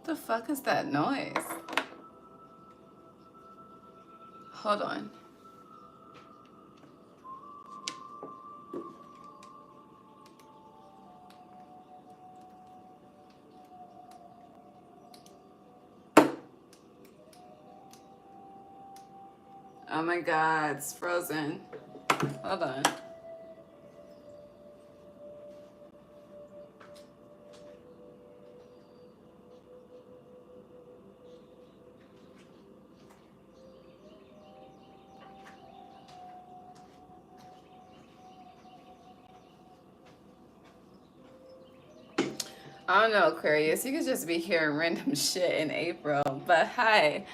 The fuck is that noise? Hold on. Oh my god, it's frozen. Hold on. I don't know, Aquarius. You could just be hearing random shit in April. But hi,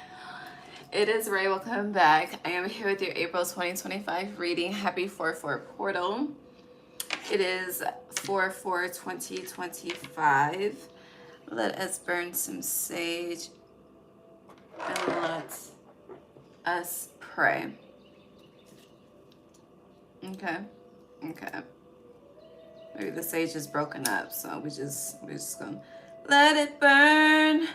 it is Ray. Welcome back. I am here with your April 2025 reading. Happy 4/4 portal. It is 4/4/2025. Let us burn some sage and let us pray. Okay. Okay. Maybe the sage is broken up, so we're just gonna let it burn,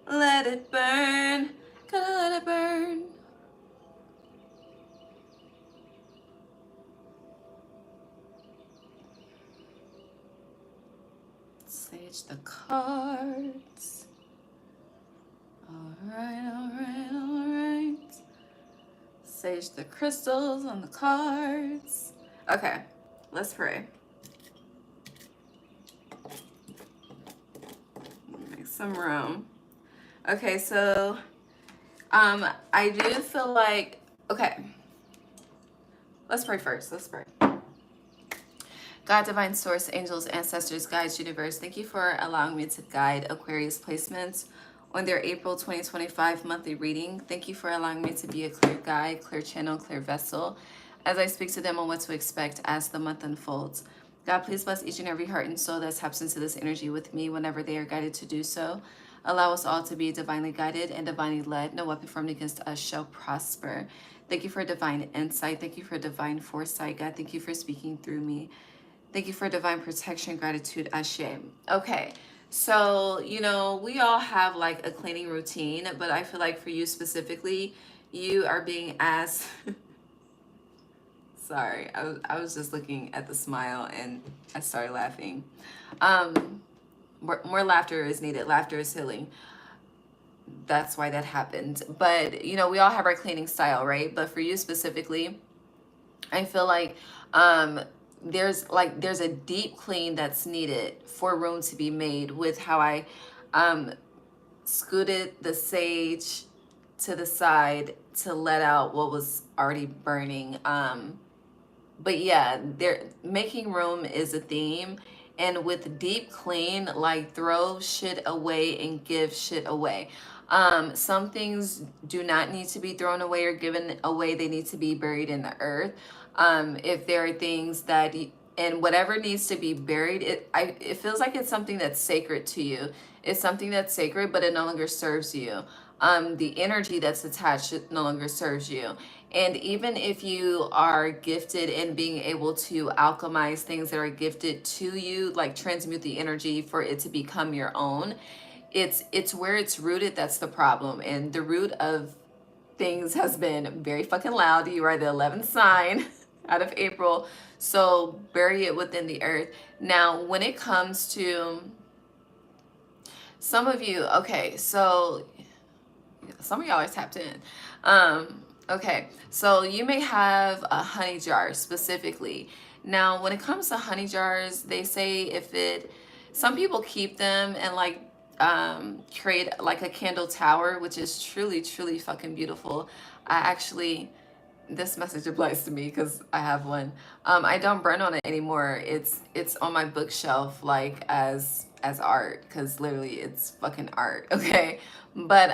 let it burn, gonna let it burn. Sage the cards. All right. Sage the crystals on the cards. Okay, let's pray. Make some room. Okay, so I do feel like, okay, let's pray first. Let's pray. God, divine source, angels, ancestors, guides, universe, thank you for allowing me to guide Aquarius placements on their April 2025 monthly reading. Thank you for allowing me to be a clear guide, clear channel, clear vessel as I speak to them on what to expect as the month unfolds. God, please bless each and every heart and soul that taps into this energy with me whenever they are guided to do so. Allow us all to be divinely guided and divinely led. No weapon formed against us shall prosper. Thank you for divine insight. Thank you for divine foresight. God, thank you for speaking through me. Thank you for divine protection, gratitude, Ashe. Okay, so, you know, we all have like a cleaning routine, but I feel like for you specifically, you are being asked. Sorry, I was just looking at the smile and I started laughing. More laughter is needed. Laughter is healing. That's why that happened. But, you know, we all have our cleaning style, right? But for you specifically, I feel like there's a deep clean that's needed for room to be made with how I scooted the sage to the side to let out what was already burning. But yeah, making room is a theme. And with deep clean, like throw shit away and give shit away. Some things do not need to be thrown away or given away. They need to be buried in the earth. If there are things that, and whatever needs to be buried, it feels like it's something that's sacred to you. It's something that's sacred, but it no longer serves you. The energy that's attached no longer serves you. And even if you are gifted in being able to alchemize things that are gifted to you, like transmute the energy for it to become your own, it's where it's rooted that's the problem. And the root of things has been very fucking loud. You are the 11th sign out of April, so bury it within the earth. Now, when it comes to some of you, okay, so some of y'all are tapped in. Okay, so you may have a honey jar specifically. Now, when it comes to honey jars, they say some people keep them and like create like a candle tower, which is truly, truly fucking beautiful. This message applies to me because I have one. I don't burn on it anymore. It's on my bookshelf like as art, because literally it's fucking art. Okay, but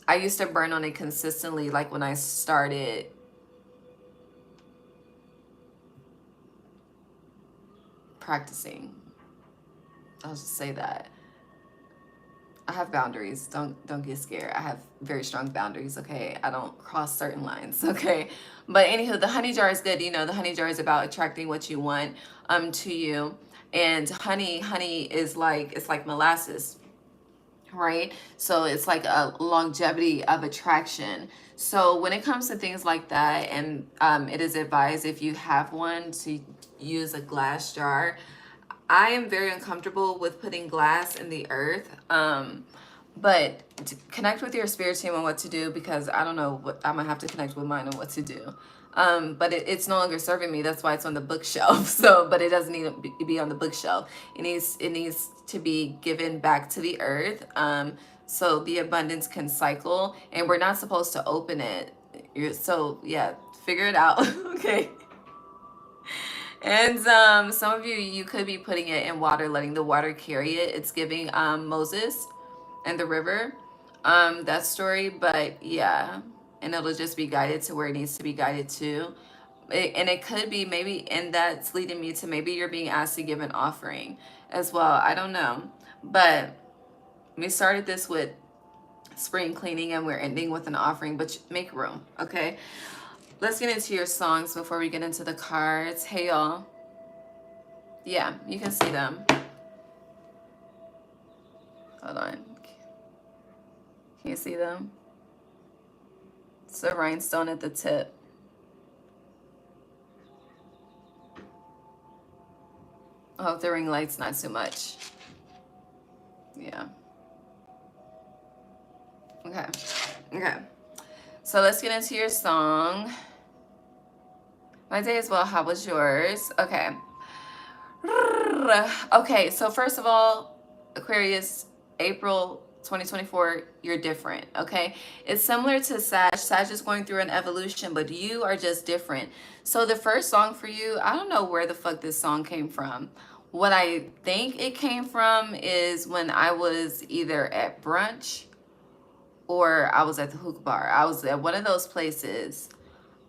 I used to burn on it consistently, like when I started practicing. I'll just say that. I have boundaries. Don't get scared. I have very strong boundaries, okay? I don't cross certain lines, okay? But anywho, the honey jar is good. You know, the honey jar is about attracting what you want to you. And honey is like, it's like molasses. right? So it's like a longevity of attraction. So when it comes to things like that, and it is advised if you have one to use a glass jar. I am very uncomfortable with putting glass in the earth. But to connect with your spirit team on what to do, because I don't know what I'm gonna have to connect with mine on what to do. But it's no longer serving me. That's why it's on the bookshelf. So, but it doesn't need to be on the bookshelf. It needs to be given back to the earth. So the abundance can cycle, and we're not supposed to open it. So yeah, figure it out. Okay. And some of you could be putting it in water, letting the water carry it. It's giving Moses and the river, that story. But yeah, and it'll just be guided to where it needs to be guided to. And it could be maybe, and that's leading me to maybe you're being asked to give an offering as well. I don't know. But we started this with spring cleaning and we're ending with an offering, but make room, okay? Let's get into your songs before we get into the cards. Hey, y'all. Yeah, you can see them. Hold on. Can you see them? It's a rhinestone at the tip. I hope the ring light's not too much. Yeah. Okay. Okay. So let's get into your song. My day as well. How was yours? Okay. Okay, so first of all, Aquarius, April 2024, you're different, okay? It's similar to Sag. Sag is going through an evolution, but you are just different. So the first song for you, I don't know where the fuck this song came from. What I think it came from is when I was either at brunch or I was at the hookah bar. I was at one of those places.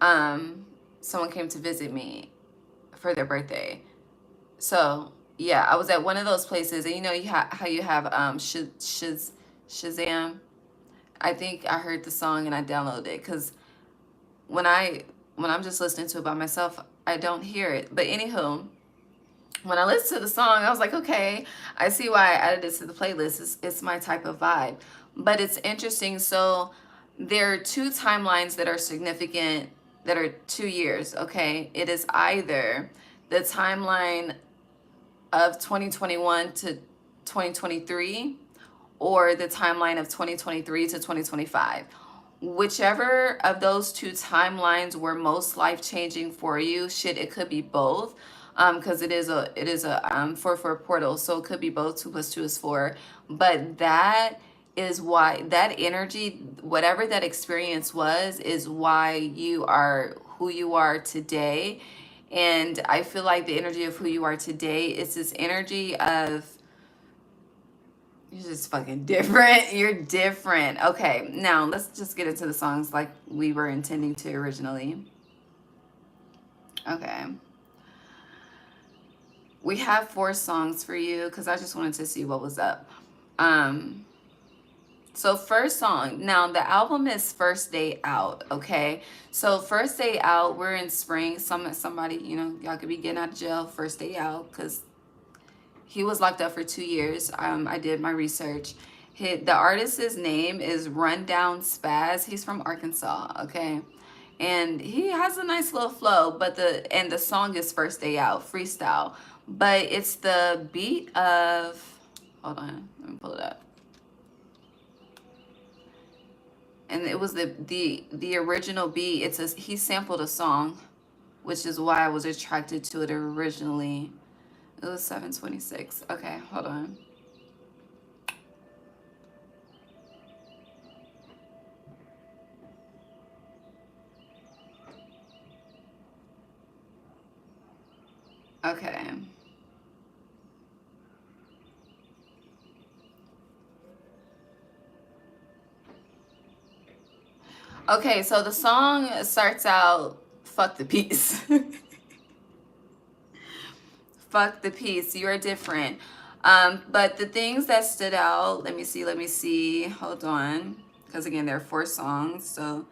Someone came to visit me for their birthday. So yeah, I was at one of those places, and you know how you have Shazam. I think I heard the song and I downloaded it because when I'm just listening to it by myself, I don't hear it. But anywho, when I listened to the song, I was like, okay, I see why I added it to the playlist. It's my type of vibe. But it's interesting. So there are two timelines that are significant that are 2 years, okay? It is either the timeline of 2021 to 2023 or the timeline of 2023 to 2025. Whichever of those two timelines were most life-changing for you, shit, it could be both. Because it is a 4/4 portal, so it could be both. 2 + 2 is 4. But that is why that energy, whatever that experience was, is why you are who you are today. And I feel like the energy of who you are today is this energy of you're just fucking different. You're different. Okay, now let's just get into the songs like we were intending to originally. Okay. We have 4 songs for you because I just wanted to see what was up. So first song. Now the album is First Day Out, okay? So First Day Out, we're in spring. Somebody, you know, y'all could be getting out of jail first day out because he was locked up for 2 years. I did my research. The artist's name is Rundown Spaz. He's from Arkansas, okay? And he has a nice little flow, but the song is First Day Out, freestyle. But it's the beat of, hold on, let me pull it up. And it was the original beat. He sampled a song, which is why I was attracted to it originally. It was 7:26. Okay, hold on. Okay. Okay, so the song starts out, fuck the peace. Fuck the peace. You're different. But the things that stood out, let me see. Hold on. Because again, there are 4 songs, so.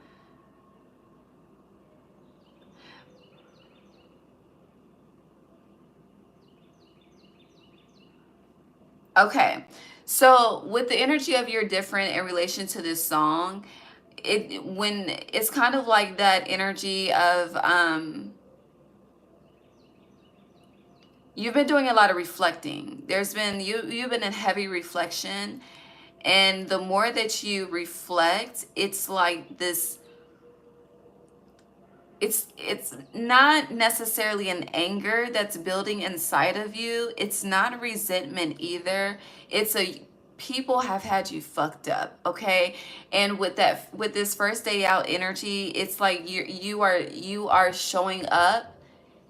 Okay, So with the energy of you're different in relation to this song, when it's kind of like that energy of you've been doing a lot of reflecting. You've been in heavy reflection, and the more that you reflect, it's like this. It's not necessarily an anger that's building inside of you. It's not resentment either. It's a people have had you fucked up, okay? And with this first day out energy, it's like you are showing up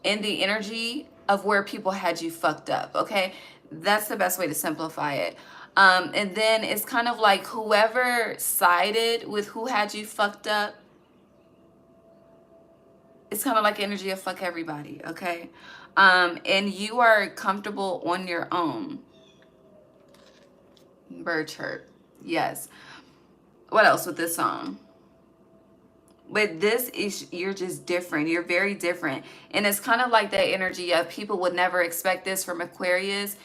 in the energy of where people had you fucked up, okay? That's the best way to simplify it. And then it's kind of like whoever sided with who had you fucked up, it's kind of like energy of fuck everybody, okay? And you are comfortable on your own. Bird chirp. Yes. What else with this song? But this is, you're just different. You're very different. And it's kind of like that energy of people would never expect this from Aquarius.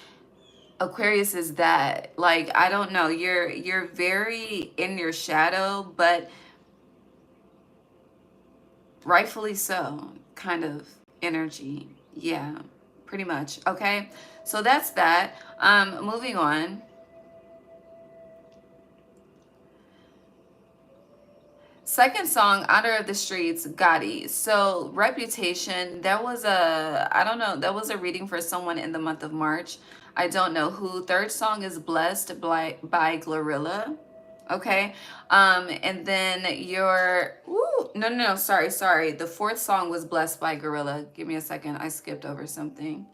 Aquarius is that. Like, I don't know. You're very in your shadow, but rightfully so, kind of energy. Yeah, pretty much. Okay, so that's that. Moving on. Second song, Honor of the Streets, Gotti. So Reputation, that was I don't know, that was a reading for someone in the month of March. I don't know who. Third song is Blessed by Glorilla. Okay. And then no, sorry. The fourth song was Blessed by Gorilla. Give me a second. I skipped over something.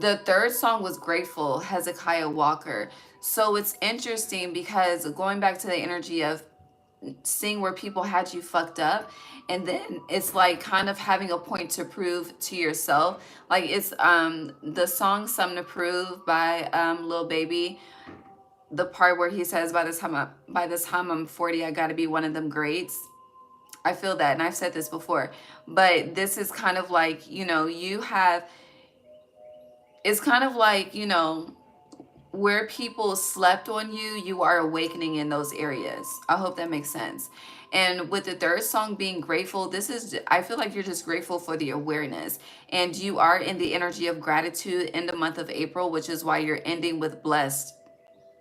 The third song was Grateful, Hezekiah Walker. So it's interesting because going back to the energy of seeing where people had you fucked up, and then it's like kind of having a point to prove to yourself. Like it's the song Something to Prove by Lil Baby, the part where he says by this time I'm 40, I gotta be one of them greats. I feel that, and I've said this before, but this is kind of like, it's kind of like, where people slept on you, you are awakening in those areas. I hope that makes sense. And with the third song being Grateful, I feel like you're just grateful for the awareness. And you are in the energy of gratitude in the month of April, which is why you're ending with Blessed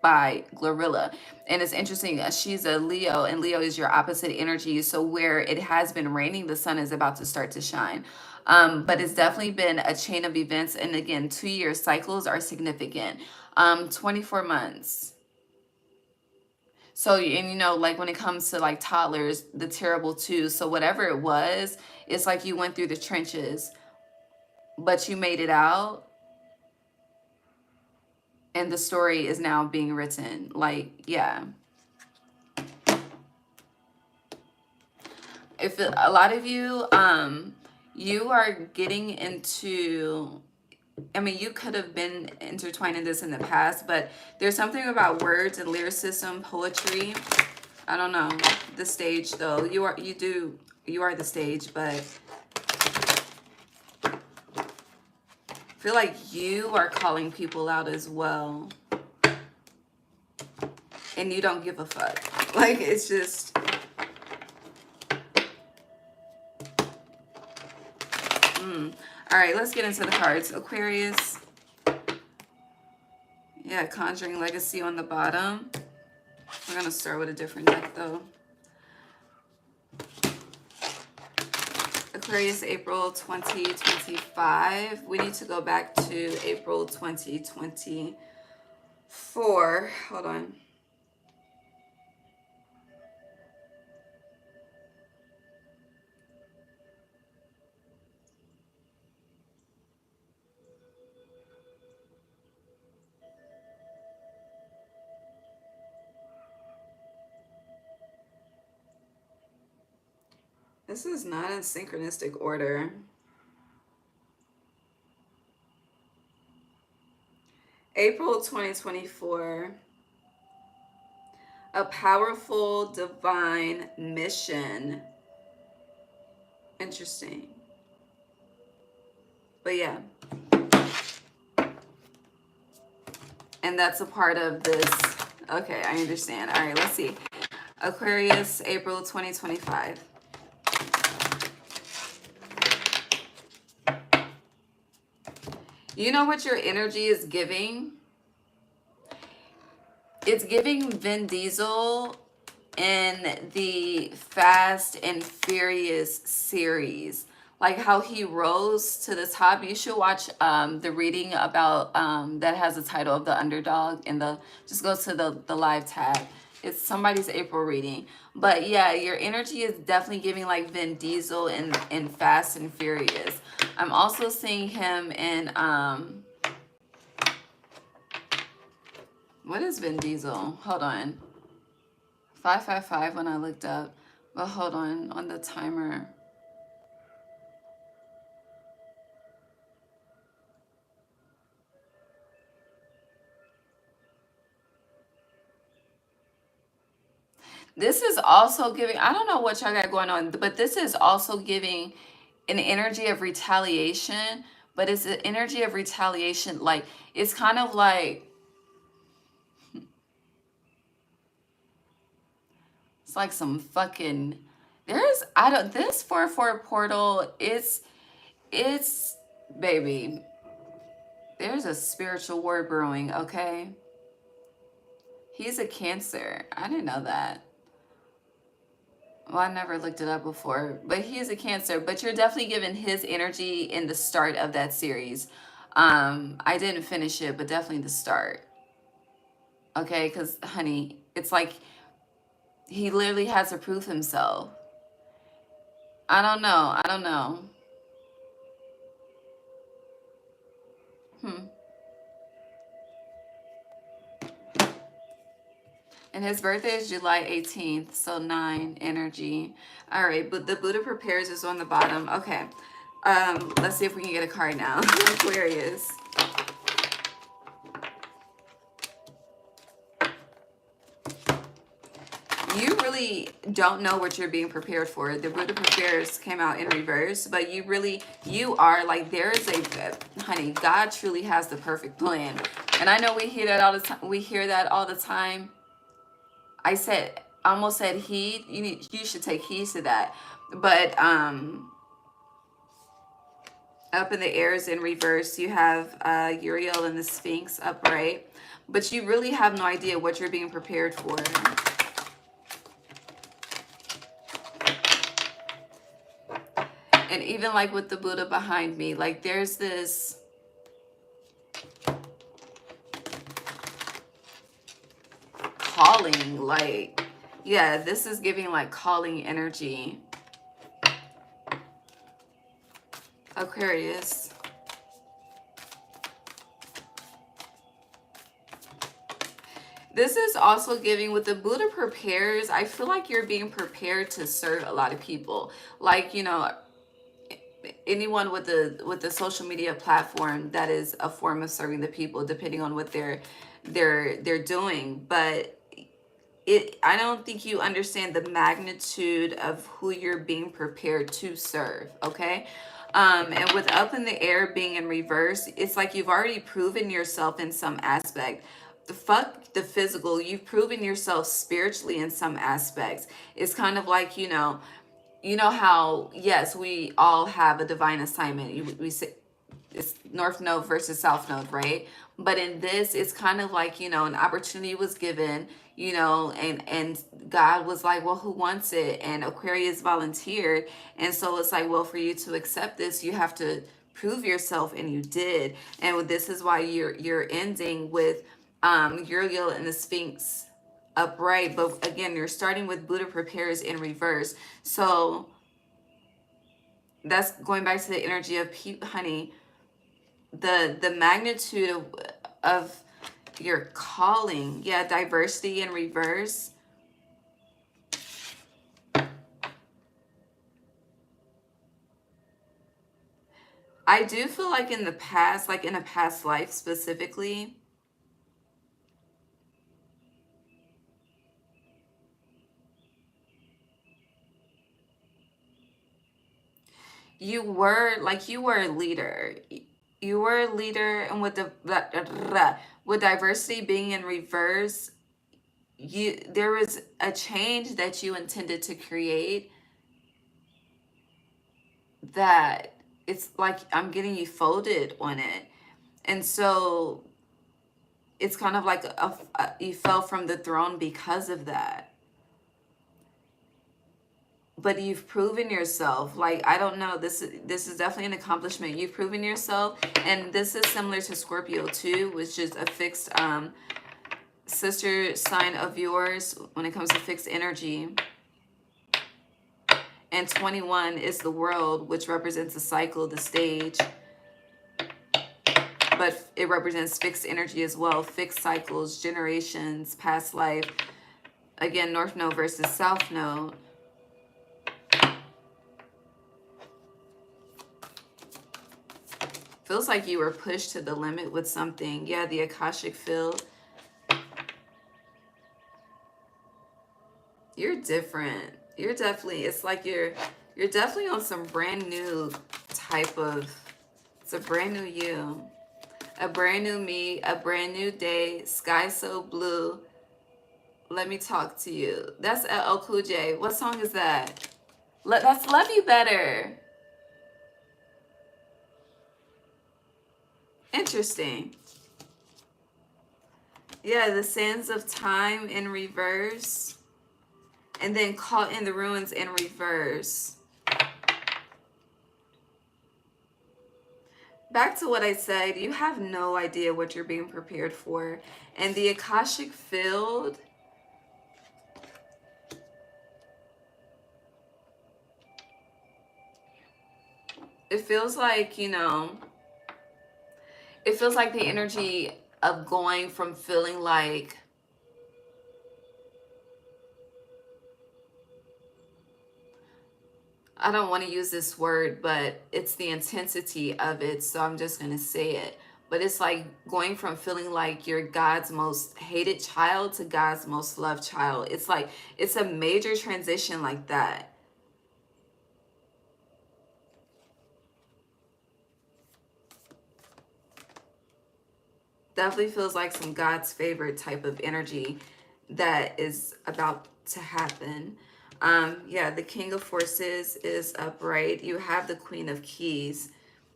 by Glorilla. And it's interesting, she's a Leo, and Leo is your opposite energy. So where it has been raining, the sun is about to start to shine. But it's definitely been a chain of events. And again, 2-year cycles are significant. 24 months. So, and like when it comes to like toddlers, the terrible two. So whatever it was, it's like you went through the trenches, but you made it out. And the story is now being written. Like, yeah. If a lot of you, you are getting into, I mean, you could have been intertwined in this in the past, but there's something about words and lyricism, poetry. I don't know. The stage, though. You are the stage, but I feel like you are calling people out as well. And you don't give a fuck. Like, it's just... All right, let's get into the cards. Aquarius. Yeah, Conjuring Legacy on the bottom. We're going to start with a different deck, though. Aquarius, April 2025. We need to go back to April 2024. Hold on. This is not in synchronistic order. April 2024. A powerful divine mission. Interesting. But yeah. And that's a part of this. Okay, I understand. All right, let's see. Aquarius, April 2025. You know what your energy is giving? It's giving Vin Diesel in the Fast and Furious series. Like how he rose to the top. You should watch the reading about that has the title of The Underdog, and just go to the live tag. It's somebody's April reading. But yeah, your energy is definitely giving like Vin Diesel in Fast and Furious. I'm also seeing him in what is Vin Diesel? Hold on. 555 when I looked up. But hold on the timer. This is also giving, I don't know what y'all got going on, but this is also giving an energy of retaliation. But it's an energy of retaliation. Like, it's kind of like, it's like some fucking, this 4-4 portal, it's, baby, there's a spiritual war brewing, okay? He's a Cancer. I didn't know that. Well, I never looked it up before, but he is a Cancer. But you're definitely given his energy in the start of that series. I didn't finish it, but definitely the start. Okay, because honey, it's like he literally has to prove himself. I don't know. I don't know. Hmm. And his birthday is July 18th, so 9 energy. All right, but the Buddha prepares is on the bottom. Okay. Let's see if we can get a card now. Aquarius. You really don't know what you're being prepared for. The Buddha prepares came out in reverse, but you are like, there's honey, God truly has the perfect plan. And I know we hear that all the time. We hear that all the time. I almost said heed. You should take heed to that. But up in the air is in reverse. You have Uriel and the Sphinx upright. But you really have no idea what you're being prepared for. And even like with the Buddha behind me, like there's this calling, like, yeah, this is giving like calling energy. Aquarius. This is also giving with the Buddha prepares. I feel like you're being prepared to serve a lot of people. Like, anyone with the social media platform, that is a form of serving the people, depending on what they're doing. But I don't think you understand the magnitude of who you're being prepared to serve, okay? And with up in the air being in reverse, it's like you've already proven yourself in some aspect. Fuck the physical, you've proven yourself spiritually in some aspects. It's kind of like, you know how, yes, we all have a divine assignment. We say it's North Node versus South Node, right? But in this, it's kind of like, an opportunity was given, and God was like, well, who wants it? And Aquarius volunteered. And so it's like, well, for you to accept this, you have to prove yourself, and you did. And this is why you're ending with Uriel and the Sphinx upright. But again, you're starting with Buddha prepares in reverse. So that's going back to the energy of honey, the magnitude of your calling. Yeah, diversity in reverse. I do feel like in the past, like in a past life specifically, you were a leader. you were a leader, and with diversity being in reverse, there was a change that you intended to create that it's like I'm getting you folded on it. And so it's kind of like you fell from the throne because of that. But you've proven yourself. Like, I don't know, this is definitely an accomplishment. You've proven yourself, and this is similar to Scorpio too, which is a fixed sister sign of yours when it comes to fixed energy. And 21 is the world, which represents the cycle, the stage. But it represents fixed energy as well, fixed cycles, generations, past life. Again, North Node versus South Node. Feels like you were pushed to the limit with something. Yeah, the Akashic field. You're different. You're definitely, it's like you're definitely on some brand new type of, it's a brand new you. A brand new me, a brand new day, sky so blue. Let me talk to you. That's LL Cool J. What song is that? That's Love You Better. Interesting. Yeah, the sands of time in reverse. And then Caught in the Ruins in reverse. Back to what I said, you have no idea what you're being prepared for. And the Akashic field, it feels like, you know, it feels like the energy of going from feeling like I don't want to use this word, but it's the intensity of it, so I'm just going to say it. But it's like going from feeling like you're God's most hated child to God's most loved child. It's like, it's a major transition like that. Definitely feels like some God's favorite type of energy that is about to happen. Yeah, the King of Forces is upright. You have the Queen of Keys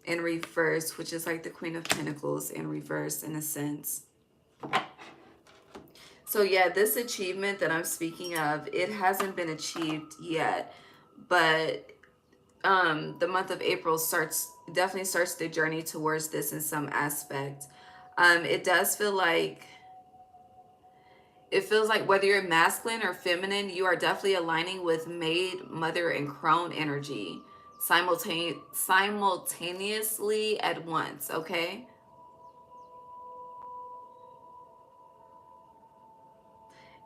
in reverse, which is like the Queen of Pentacles in reverse in a sense. So yeah, this achievement that I'm speaking of, it hasn't been achieved yet, but the month of April definitely starts the journey towards this in some aspect. It does feel like, it feels like whether you're masculine or feminine, you are definitely aligning with maid, mother, and crone energy simultaneously at once, okay?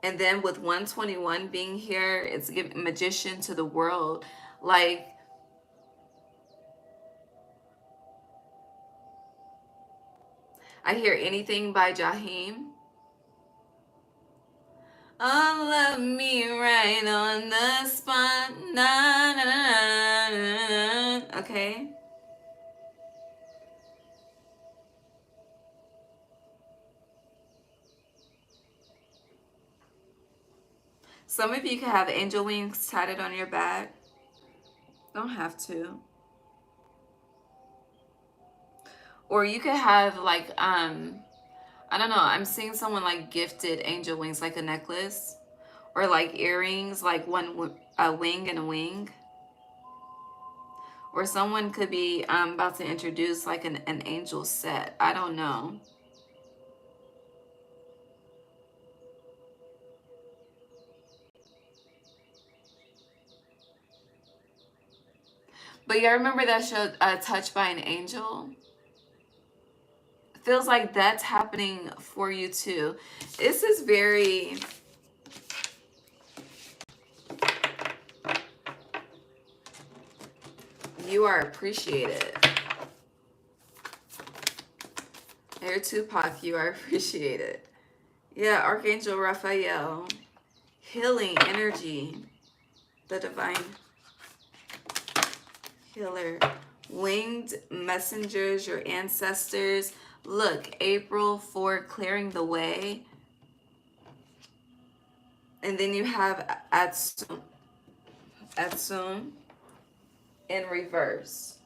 And then with 121 being here, it's giving magician to the world. Like, I hear anything by Jaheim. Love me right on the spot. Na, na, na, na, na. Okay. Some of you can have angel wings tatted on your back. Don't have to. Or you could have like, I don't know. I'm seeing someone like gifted angel wings, like a necklace. Or like earrings, like a wing and a wing. Or someone could be about to introduce like an angel set. I don't know. But y'all remember that show, Touched by an Angel? Feels like that's happening for you too. This is very... You are appreciated. You're Tupac, you are appreciated. Yeah, Archangel Raphael. Healing energy. The divine healer. Winged messengers, your ancestors. Look, April for clearing the way. And then you have Atsum in reverse.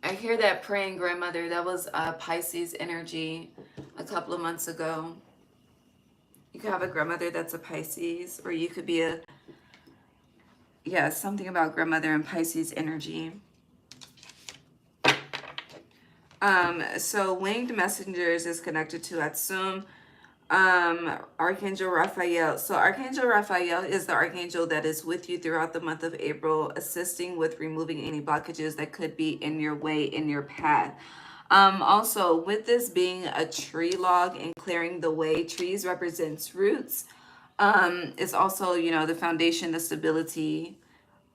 I hear that praying grandmother. That was Pisces energy a couple of months ago. You could have a grandmother that's a Pisces, or you could be something about grandmother and Pisces energy. So winged messengers is connected to Atsum, Archangel Raphael. So Archangel Raphael is the archangel that is with you throughout the month of April, assisting with removing any blockages that could be in your way, in your path. Also, with this being a tree log and clearing the way, trees represents roots. It's also, you know, the foundation, the stability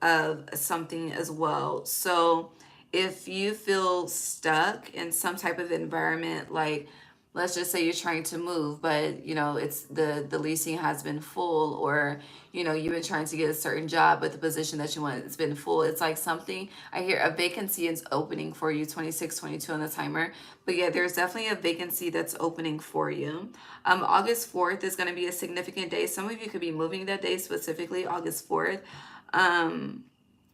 of something as well. So if you feel stuck in some type of environment, like let's just say you're trying to move, but you know it's the leasing has been full, or you know you've been trying to get a certain job, but the position that you want it's been full. It's like something, I hear a vacancy is opening for you. 26, 22 on the timer, but yeah, there's definitely a vacancy that's opening for you. August 4th is going to be a significant day. Some of you could be moving that day, specifically August 4th.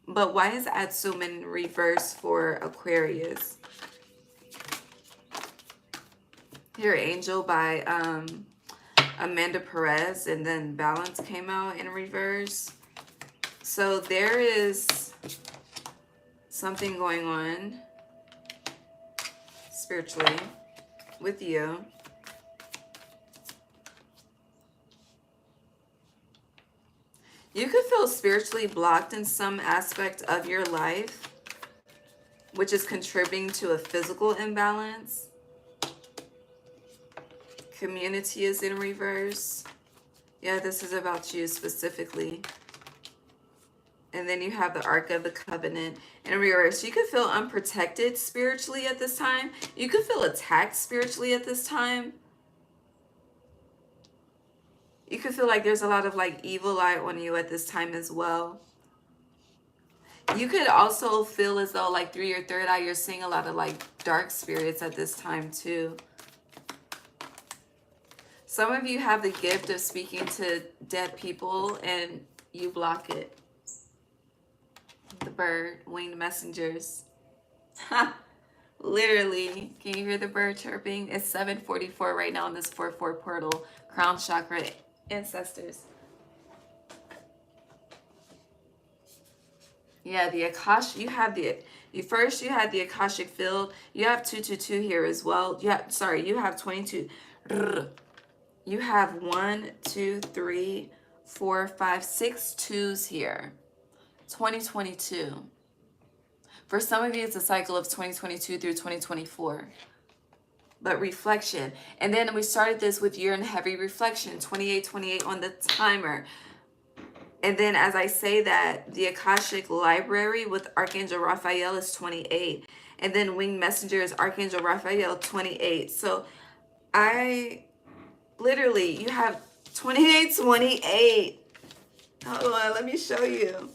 But why is Atsum in reverse for Aquarius? Here, Angel by Amanda Perez, and then Balance came out in reverse. So there is something going on spiritually with you. You could feel spiritually blocked in some aspect of your life, which is contributing to a physical imbalance. Community is in reverse. Yeah, this is about you specifically. And then you have the Ark of the Covenant in reverse. You could feel unprotected spiritually at this time. You could feel attacked spiritually at this time. You could feel like there's a lot of like evil eye on you at this time as well. You could also feel as though like through your third eye, you're seeing a lot of like dark spirits at this time too. Some of you have the gift of speaking to dead people and you block it. The bird, winged messengers. Literally, can you hear the bird chirping? It's 7:44 right now on this 4/4 portal. Crown chakra ancestors. Yeah, the Akash, you have first you had the Akashic field. You have 222 here as well. You have 22. You have 1, 2, 3, 4, 5, 6 twos here. 2022. For some of you, it's a cycle of 2022 through 2024. But reflection. And then we started this with year in heavy reflection, 28 on the timer. And then as I say that, the Akashic Library with Archangel Raphael is 28. And then Winged Messenger is Archangel Raphael, 28. So literally, you have 28. Hold on, let me show you.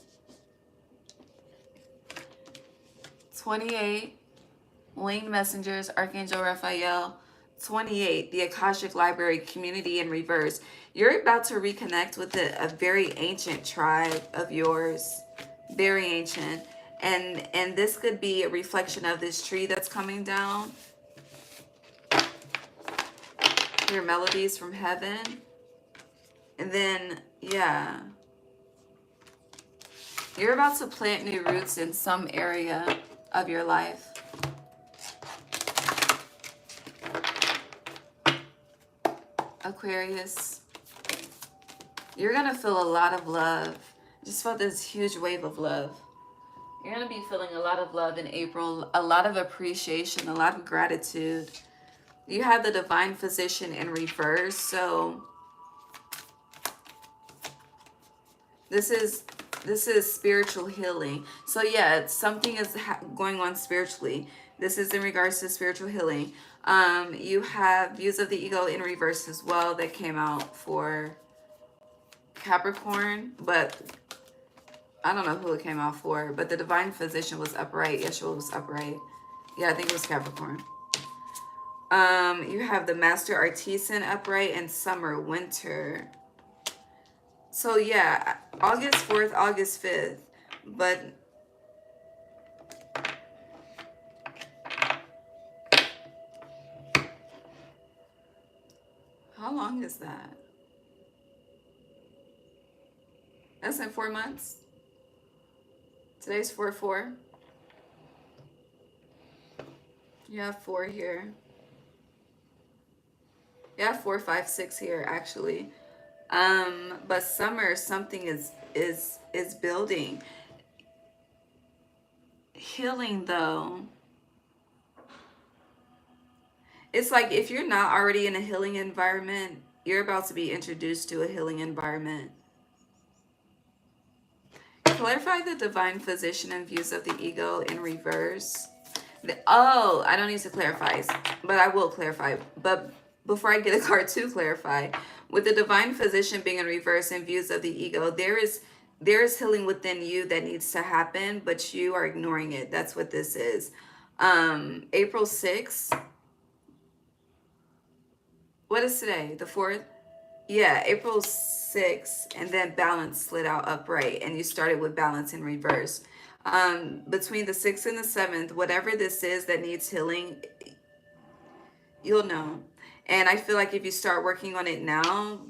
28. Winged Messengers, Archangel Raphael, 28, the Akashic Library community in reverse. You're about to reconnect with a very ancient tribe of yours, very ancient. And this could be a reflection of this tree that's coming down. Your melodies from heaven. And then, yeah. You're about to plant new roots in some area of your life. Aquarius, you're gonna feel a lot of love. I just felt this huge wave of love. You're gonna be feeling a lot of love in April, a lot of appreciation, a lot of gratitude. You have the Divine Physician in reverse, so this is spiritual healing. So yeah, something is going on spiritually. This is in regards to spiritual healing. You have Views of the Ego in reverse as well that came out for Capricorn, but I don't know who it came out for, but the divine physician was upright. Yeshua was upright. Yeah, I think it was Capricorn. You have the master artisan upright and summer, winter. So yeah, August 4th, August 5th. But how long is that? That's in 4 months. Today's 4/4. You have 4 here. You have 4, 5, 6 here actually. But summer, something is building. Healing though. It's like if you're not already in a healing environment, you're about to be introduced to a healing environment. Clarify the divine physician and views of the ego in reverse. Oh, I don't need to clarify, but I will clarify. But before I get a card to clarify, with the divine physician being in reverse and views of the ego, there is healing within you that needs to happen, but you are ignoring it. That's what this is. April 6th. What is today? The 4th? Yeah, April 6th, and then balance slid out upright, and you started with balance in reverse. Between the 6th and the 7th, whatever this is that needs healing, you'll know. And I feel like if you start working on it now,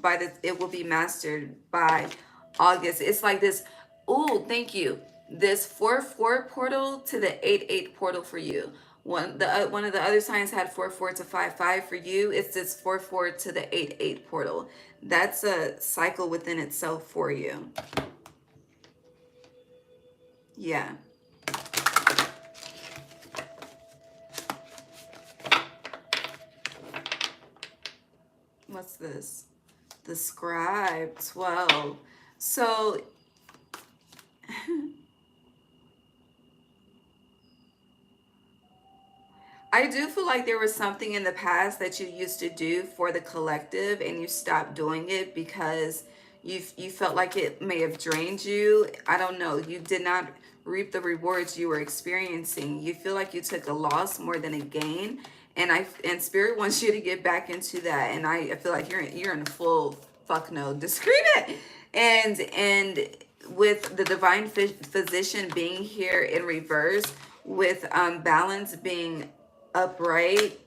it will be mastered by August. It's like this, ooh, thank you. This 4/4 portal to the 8/8 portal for you. One of the other signs had 4/4 to 5/5 for you. It's this 4/4 to the 8/8 portal. That's a cycle within itself for you. Yeah. What's this? The scribe, 12. So I do feel like there was something in the past that you used to do for the collective and you stopped doing it because you felt like it may have drained you. I don't know. You did not reap the rewards you were experiencing. You feel like you took a loss more than a gain. And Spirit wants you to get back into that. And I feel like you're in full fuck no disagreement. And with the divine physician being here in reverse, with balance being upright,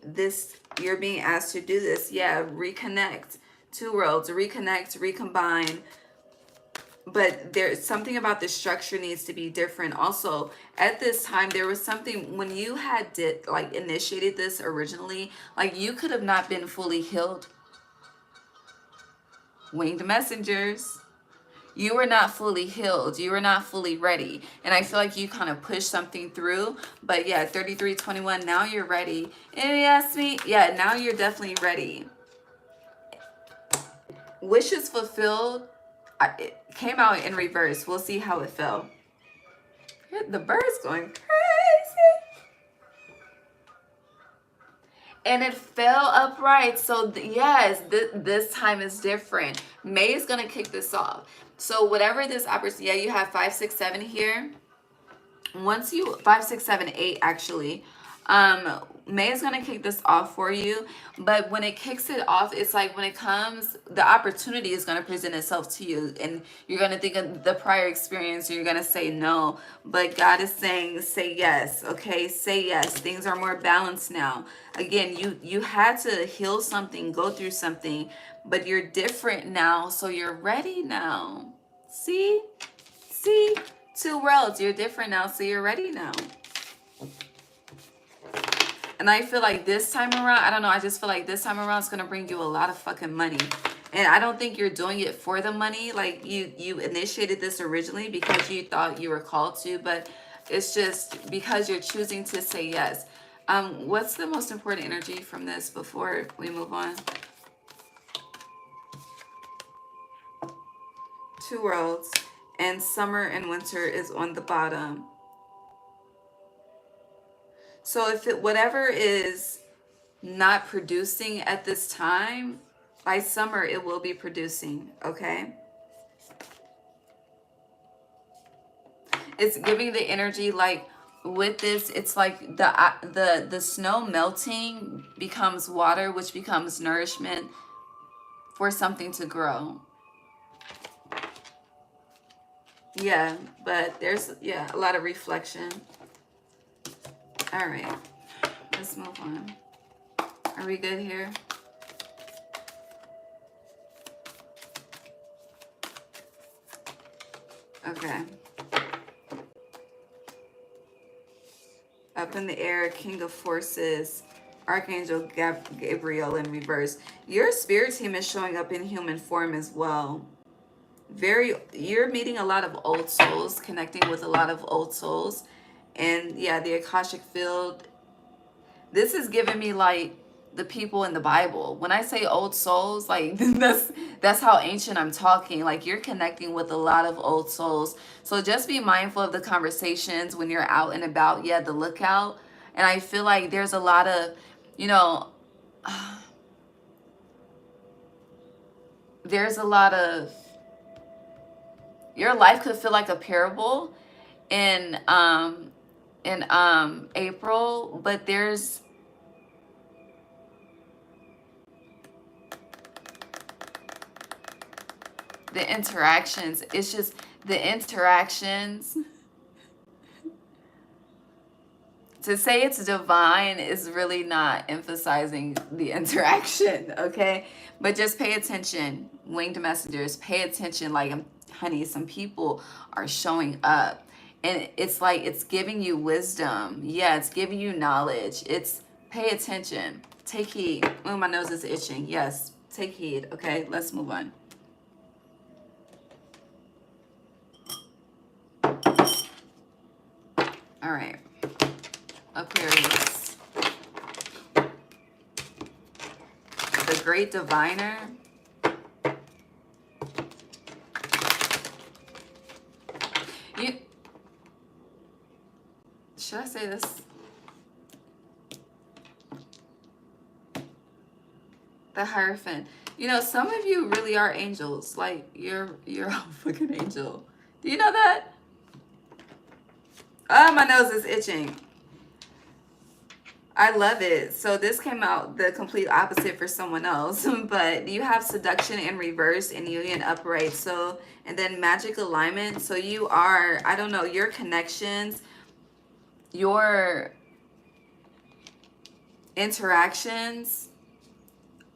you're being asked to do this. Yeah, reconnect. 2 worlds, reconnect, recombine. But there's something about the structure needs to be different. Also, at this time, there was something when you had initiated this originally, like you could have not been fully healed. Winged messengers. You were not fully healed. You were not fully ready. And I feel like you kind of pushed something through. But yeah, 3321, now you're ready. And you asked me, yeah, now you're definitely ready. Wishes fulfilled. It came out in reverse. We'll see how it fell. The bird's going crazy. And it fell upright. So yes, this time is different. May is going to kick this off. So whatever this opportunity, yeah, you have 5, 6, 7 here. Once you 5, 6, 7, 8 actually. May is going to kick this off for you, but when it kicks it off, it's like when it comes, the opportunity is going to present itself to you, and you're going to think of the prior experience, and you're going to say no, but God is saying, say yes, okay? Say yes. Things are more balanced now. Again, you had to heal something, go through something, but you're different now, so you're ready now. See? 2 worlds. You're different now, so you're ready now. And I feel like this time around, I don't know, I just feel like this time around it's going to bring you a lot of fucking money. And I don't think you're doing it for the money. Like you initiated this originally because you thought you were called to, but it's just because you're choosing to say yes. What's the most important energy from this before we move on? 2 worlds, and summer and winter is on the bottom. So if whatever is not producing at this time, by summer it will be producing, okay? it's giving the energy like with this, it's like the snow melting becomes water, which becomes nourishment for something to grow. Yeah, but there's, yeah, a lot of reflection. All right, let's move on. Are we good here? Okay. Up in the air, King of Forces, Archangel Gabriel in reverse. Your spirit team is showing up in human form as well. You're meeting a lot of old souls, connecting with a lot of old souls. And yeah, the Akashic field, this is giving me like the people in the Bible. When I say old souls, like that's how ancient I'm talking. Like you're connecting with a lot of old souls. So just be mindful of the conversations when you're out and about. Yeah, the lookout. And I feel like there's a lot of, you know, there's a lot of, your life could feel like a parable in April, but there's the interactions. It's just the interactions. To say it's divine is really not emphasizing the interaction, okay? But just pay attention, winged messengers, pay attention. Like, honey, some people are showing up and it's like it's giving you wisdom. Yeah, it's giving you knowledge. It's pay attention, take heed. Oh, my nose is itching. Yes, take heed. Okay, let's move on. All right, Aquarius, the great diviner. Should I say this? The Hierophant. You know, some of you really are angels. Like you're a fucking angel. Do you know that? Oh, my nose is itching. I love it. So this came out the complete opposite for someone else. But you have seduction in reverse and union upright. So, and then magic alignment. So you are, I don't know, your connections, your interactions,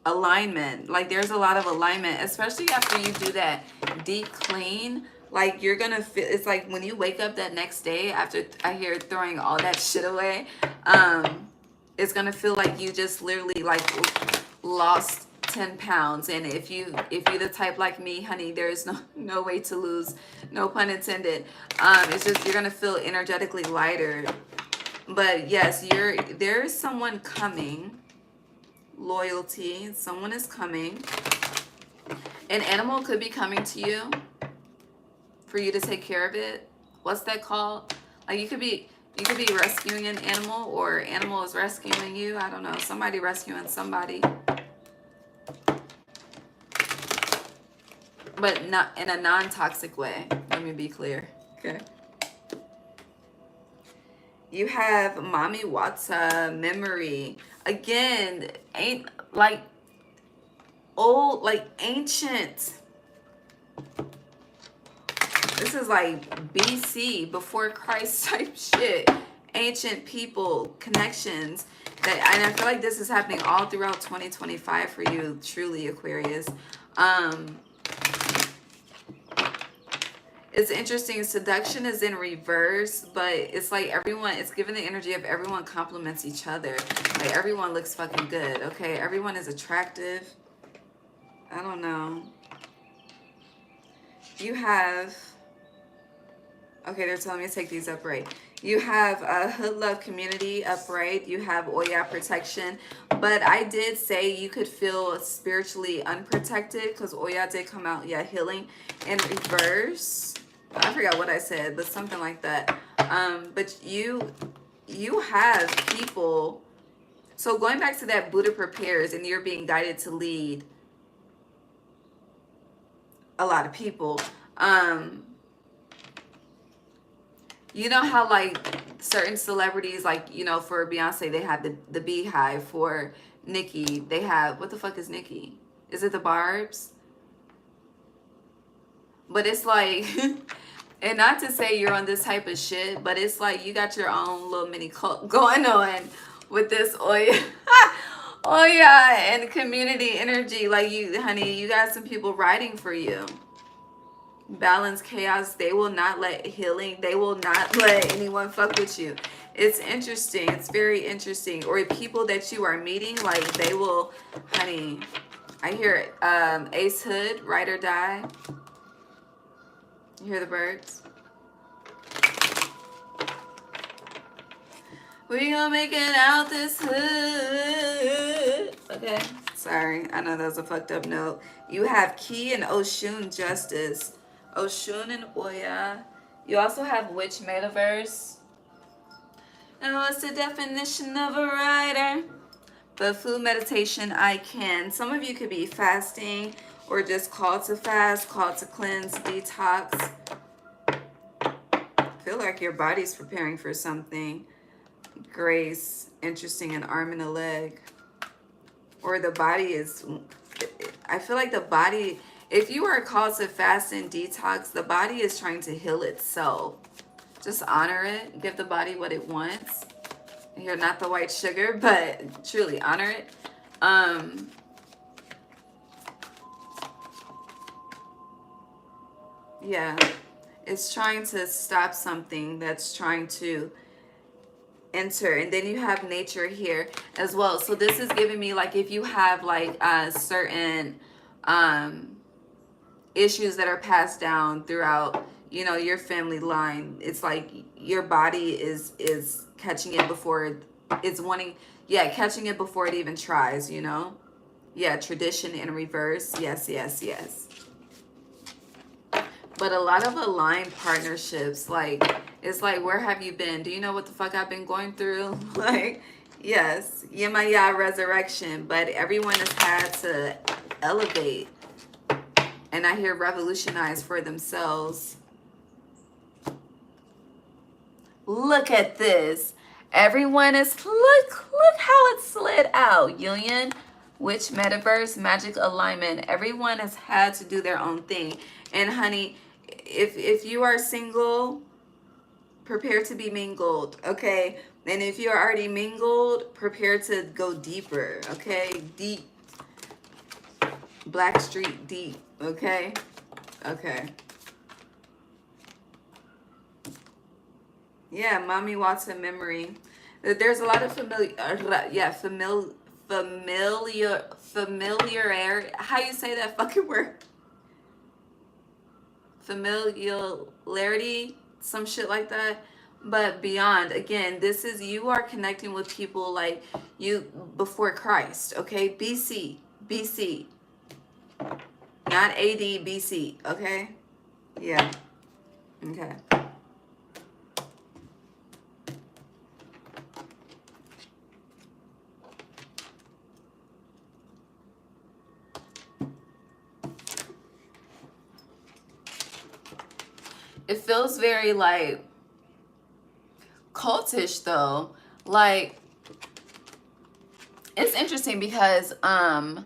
alignment. Like there's a lot of alignment, especially after you do that deep clean. Like you're gonna feel, it's like when you wake up that next day after I hear throwing all that shit away, it's gonna feel like you just literally like lost 10 pounds. And if you're the type like me, honey, there's no way to lose, no pun intended. It's just you're gonna feel energetically lighter. But yes, there's someone coming. Loyalty, someone is coming. An animal could be coming to you for you to take care of it. What's that called? Like you could be rescuing an animal, or animal is rescuing you. I don't know, somebody rescuing somebody, but not in a non-toxic way. Let me be clear. Okay. You have Mami Wata, memory. Again, ain't like old, like ancient. This is like BC, before Christ type shit. Ancient people, connections. And I feel like this is happening all throughout 2025 for you, truly, Aquarius. It's interesting. Seduction is in reverse, but it's like everyone, it's giving the energy of everyone compliments each other. Like everyone looks fucking good, okay? Everyone is attractive. I don't know. You have, okay, they're telling me to take these upright. You have a Hood Love Community upright. You have Oya Protection. But I did say you could feel spiritually unprotected because Oya did come out, yeah, healing in reverse. I forgot what I said, but something like that. But you have people. So going back to that Buddha prepares and you're being guided to lead a lot of people. You know how like certain celebrities, like, you know, for Beyonce, they have the Beehive. For Nicki, they have, what the fuck is Nicki? Is it the Barbs? But it's like, and not to say you're on this type of shit, but it's like you got your own little mini cult going on with this Oya. Oya and community energy. Like, you, honey, you got some people writing for you. Balance, chaos. They will not let healing, they will not let anyone fuck with you. It's interesting. It's very interesting. Or people that you are meeting, like, they will, honey, I hear Ace Hood, Ride or Die. You hear the birds? We gonna make it out this hood. Okay, sorry, I know that was a fucked up note. You have Ki and Oshun, Justice. Oshun and Oya. You also have Witch, Metaverse. And what's the definition of a writer? But food, meditation, I can. Some of you could be fasting or just called to fast, called to cleanse, detox. I feel like your body's preparing for something. Grace, interesting, an arm and a leg. Or the body is, I feel like the body, if you are called to fast and detox, the body is trying to heal itself. Just honor it. Give the body what it wants. You're not the white sugar, but truly honor it. Yeah, it's trying to stop something that's trying to enter. And then you have nature here as well. So this is giving me, like, if you have like certain issues that are passed down throughout, you know, your family line, it's like your body is catching it before it's wanting, yeah, catching it before it even tries, you know. Yeah, tradition in reverse. Yes, yes, yes. But a lot of aligned partnerships, like, it's like, where have you been? Do you know what the fuck I've been going through? Like, yes, Yemaya resurrection, but everyone has had to elevate. And I hear revolutionize for themselves. Look at this. Everyone is, look how it slid out. Union, Witch, Metaverse, Magic Alignment. Everyone has had to do their own thing. And honey, if you are single, prepare to be mingled, okay? And if you're already mingled, prepare to go deeper, okay? Deep. Black Street deep, okay? Okay. Yeah, Mommy Watson memory. There's a lot of familiarity. How you say that fucking word? Familiarity, some shit like that. But beyond, again, this is, you are connecting with people like you before Christ, okay? BC, not AD, BC, okay? Yeah, okay. It feels very like cultish though. Like, it's interesting because one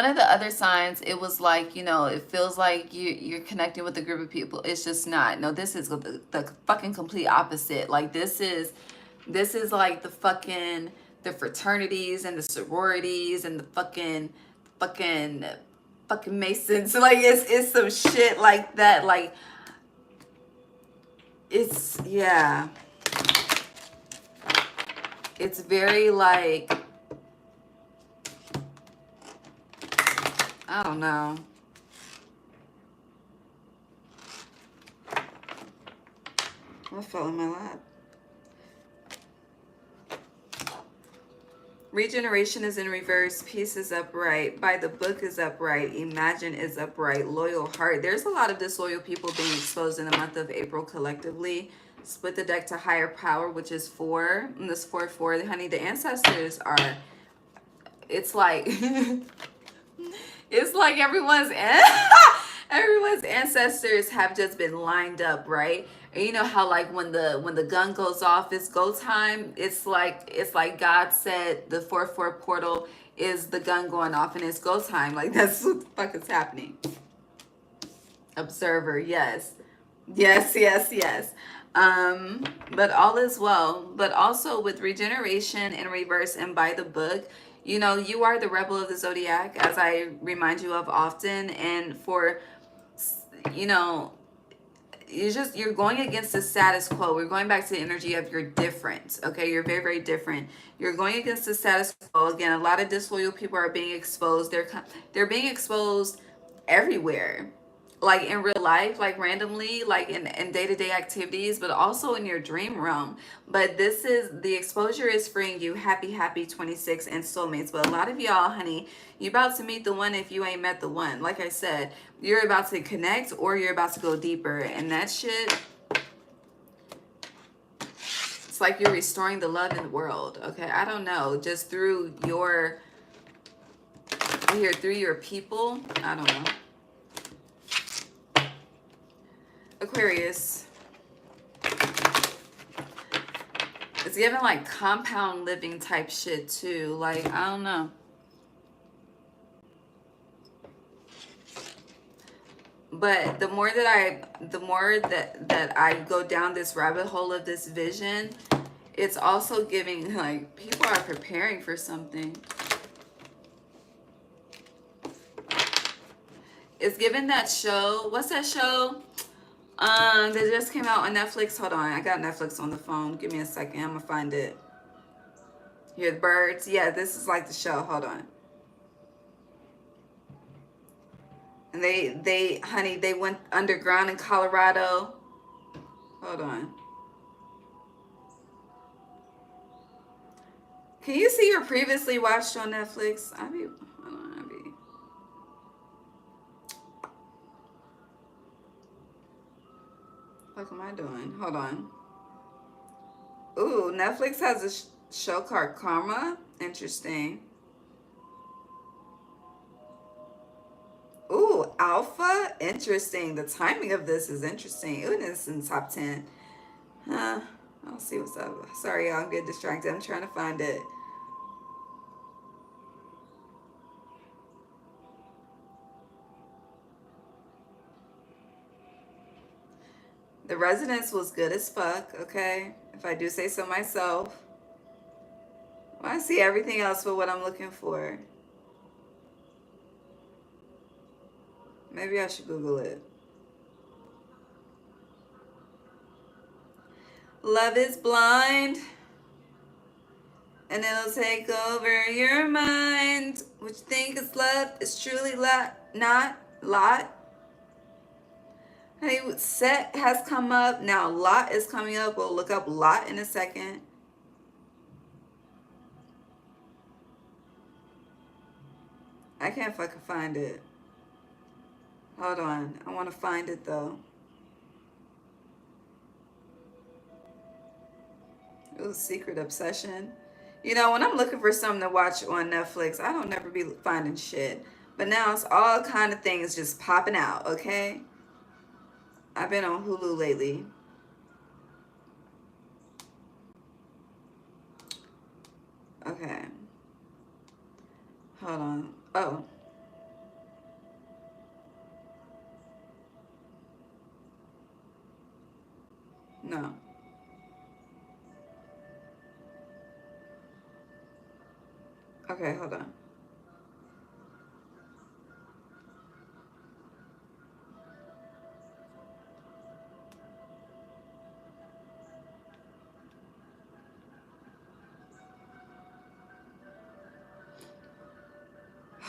of the other signs, it was like, you know, it feels like you're connecting with a group of people. It's just not. No, this is the fucking complete opposite. Like, this is like the fraternities and the sororities and the fucking Masons. Like, it's some shit like that. Like, it's, yeah, it's very like, I don't know. What fell in my lap? Regeneration is in reverse. Peace is upright. By the book is upright. Imagine is upright. Loyal heart. There's a lot of disloyal people being exposed in the month of April collectively. Split the deck to higher power, which is 4. And this 4-4. Honey, the ancestors are, it's like, it's like everyone's Everyone's ancestors have just been lined up, right? And you know how like when the gun goes off, it's go time. It's like God said the 4/4 portal is the gun going off and it's go time. Like that's what the fuck is happening. Observer, yes. Yes, yes, yes. But all is well. But also with regeneration in reverse and by the book, you know, you are the rebel of the zodiac, as I remind you of often. And for, you know, you're going against the status quo. We're going back to the energy of you're different. Okay, you're very, very different. You're going against the status quo. Again, a lot of disloyal people are being exposed. They're being exposed everywhere, like in real life, like randomly, like in day-to-day activities, but also in your dream realm. But this is the exposure is freeing you. Happy 26 and soulmates. But a lot of y'all, honey, you're about to meet the one if you ain't met the one. Like I said, you're about to connect or you're about to go deeper. And that shit, it's like you're restoring the love in the world. Okay, I don't know. Just through your people. I don't know. Aquarius. It's giving like compound living type shit too. Like, I don't know. But the more that I go down this rabbit hole of this vision, it's also giving like people are preparing for something. It's giving that show. What's that show? That just came out on Netflix. Hold on, I got Netflix on the phone. Give me a second. I'm gonna find it. Hear the birds. Yeah, this is like the show. Hold on. And honey, they went underground in Colorado. Hold on. Can you see your previously watched on Netflix? What am I doing? Hold on. Ooh, Netflix has a show called Karma. Interesting. Ooh, Alpha. Interesting. The timing of this is interesting. Ooh, this is in top 10. I'll see what's up. Sorry, y'all. I'm getting distracted. I'm trying to find it. The Residence was good as fuck, okay? If I do say so myself. Well, I see everything else for what I'm looking for. Maybe I should Google it. Love is blind. And it'll take over your mind. What you think is love is truly not lot. Hey, Set has come up. Now Lot is coming up. We'll look up Lot in a second. I can't fucking find it. Hold on. I want to find it though. Ooh, Secret Obsession. You know, when I'm looking for something to watch on Netflix, I don't never be finding shit. But now it's all kind of things just popping out, okay? I've been on Hulu lately. Okay. Hold on. Oh. No. Okay, hold on.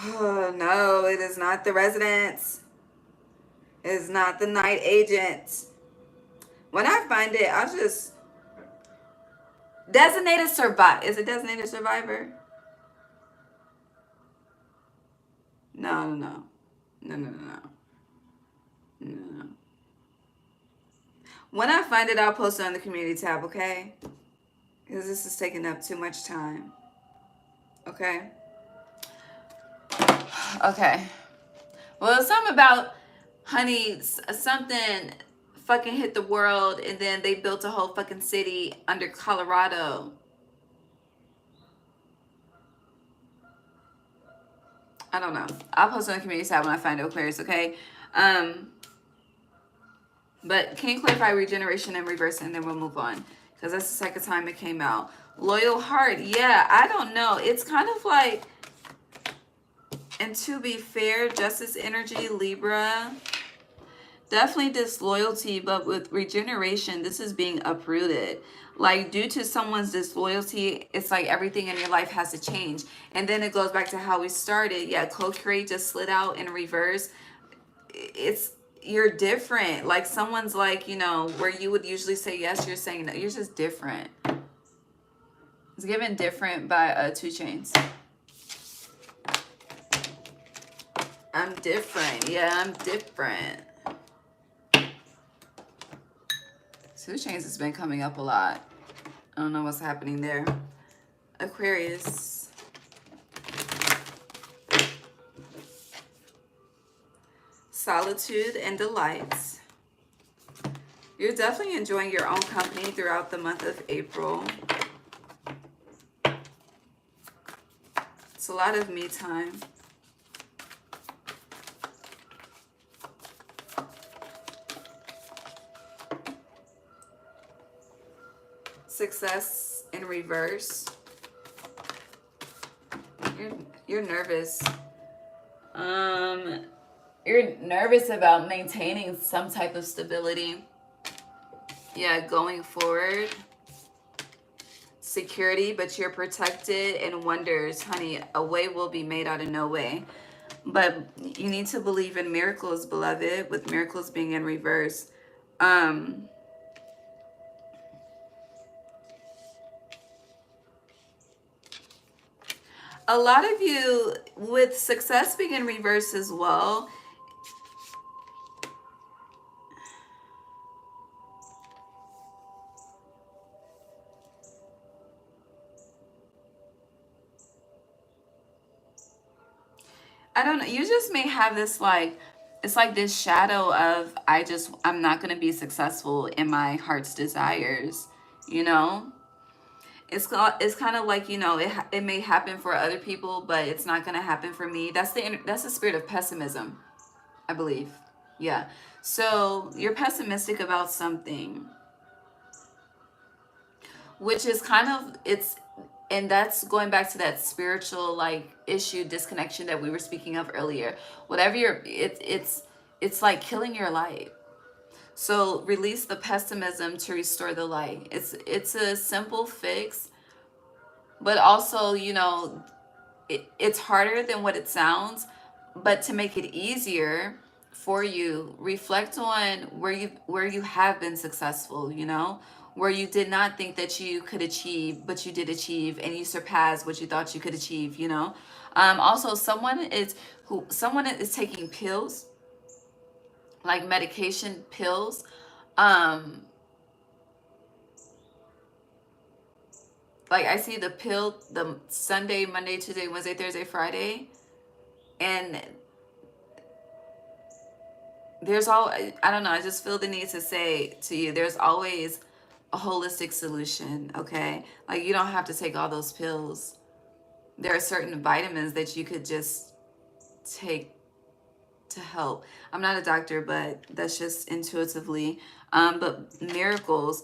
Oh, no, it is not The Residence. It is not The Night Agent. When I find it, I'll just... Designated Survivor. Is it Designated Survivor? No. When I find it, I'll post it on the community tab, okay? Because this is taking up too much time. Okay? Okay. Well, it's something about Honey, something fucking hit the world, and then they built a whole fucking city under Colorado. I don't know. I'll post on the community side when I find Aquarius, okay? But can you clarify regeneration and reverse, and then we'll move on, because that's the second time it came out. Loyal heart, yeah, I don't know. It's kind of like, and to be fair, justice energy, Libra, definitely disloyalty, but with regeneration, this is being uprooted. Like, due to someone's disloyalty, it's like everything in your life has to change. And then it goes back to how we started. Yeah, co-create just slid out in reverse. It's, you're different. Like, someone's like, you know, where you would usually say yes, you're saying no. You're just different. It's given different by 2 Chains. I'm different. Yeah, I'm different. 2 Chains has been coming up a lot. I don't know what's happening there. Aquarius. Solitude and delights. You're definitely enjoying your own company throughout the month of April. It's a lot of me time. Success in reverse. You're nervous. You're nervous about maintaining some type of stability. Yeah, going forward. Security, but you're protected and wonders, honey, a way will be made out of no way. But you need to believe in miracles, beloved, with miracles being in reverse. A lot of you, with success being in reverse as well, I don't know, you just may have this like, it's like this shadow of, I'm not going to be successful in my heart's desires, you know? It's kind of like, you know, it may happen for other people, but it's not going to happen for me. That's the spirit of pessimism, I believe. Yeah. So you're pessimistic about something, which is kind of, and that's going back to that spiritual like issue disconnection that we were speaking of earlier. Whatever it's like killing your light. So release the pessimism to restore the light. It's a simple fix, but also, you know, it's harder than what it sounds. But to make it easier for you, reflect on where you have been successful, you know, where you did not think that you could achieve, but you did achieve, and you surpassed what you thought you could achieve, you know. Also, someone is taking pills, like medication pills. Like, I see the pill, the Sunday, Monday, Tuesday, Wednesday, Thursday, Friday, and there's all, I don't know, I just feel the need to say to you, there's always a holistic solution, okay? Like, you don't have to take all those pills. There are certain vitamins that you could just take to help. I'm not a doctor, but that's just intuitively. But miracles,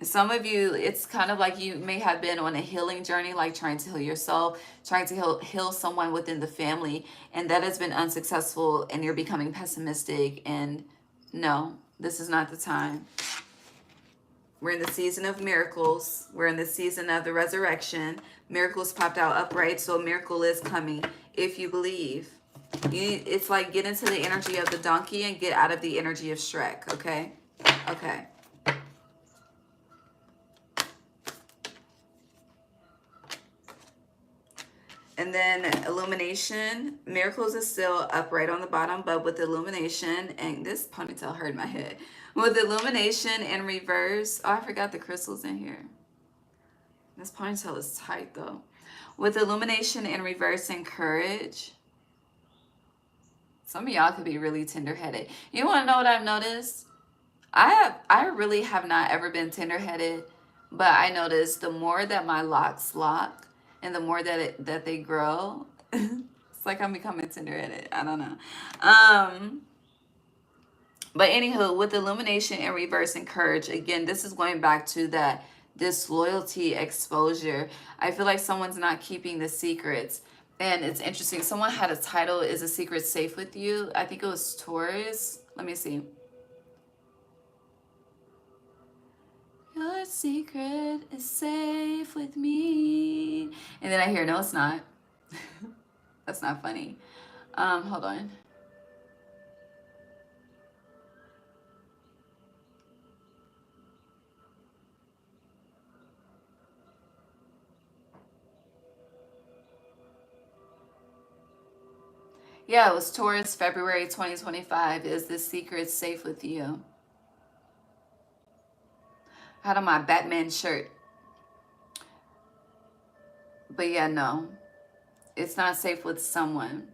some of you, it's kind of like you may have been on a healing journey, like trying to heal yourself, trying to heal someone within the family, and that has been unsuccessful, and you're becoming pessimistic, and no, this is not the time. We're in the season of miracles. We're in the season of the resurrection. Miracles popped out upright, so a miracle is coming if you believe. It's like get into the energy of the donkey and get out of the energy of Shrek, okay? Okay. And then illumination. Miracles is still upright on the bottom, but with illumination, and this ponytail hurt my head. With illumination in reverse. Oh, I forgot the crystals in here. This ponytail is tight though. With illumination in reverse and courage. Some of y'all could be really tender-headed. You want to know what I've noticed? I really have not ever been tender-headed, but I noticed the more that my locks lock and the more that they grow, it's like I'm becoming tender-headed. I don't know. But anywho, with illumination and reverse and courage, again, this is going back to that disloyalty exposure. I feel like someone's not keeping the secrets. And it's interesting. Someone had a title, Is a Secret Safe with You? I think it was Taurus. Let me see. Your secret is safe with me. And then I hear, no, it's not. That's not funny. Hold on. Yeah, it was Taurus, February 2025. Is this secret safe with you? I had on my Batman shirt. But yeah, no. It's not safe with someone.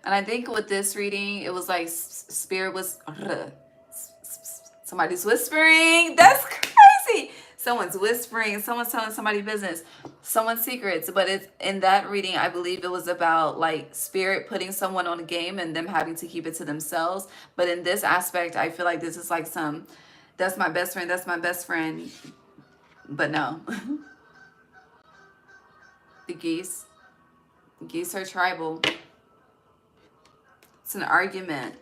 And I think with this reading, it was like spirit was... Somebody's whispering. That's crazy. Someone's whispering. Someone's telling somebody business. Someone's secrets. But it's in that reading, I believe it was about like spirit putting someone on a game and them having to keep it to themselves. But in this aspect, I feel like this is like some, that's my best friend. That's my best friend. But no. The geese. Geese are tribal. It's an argument.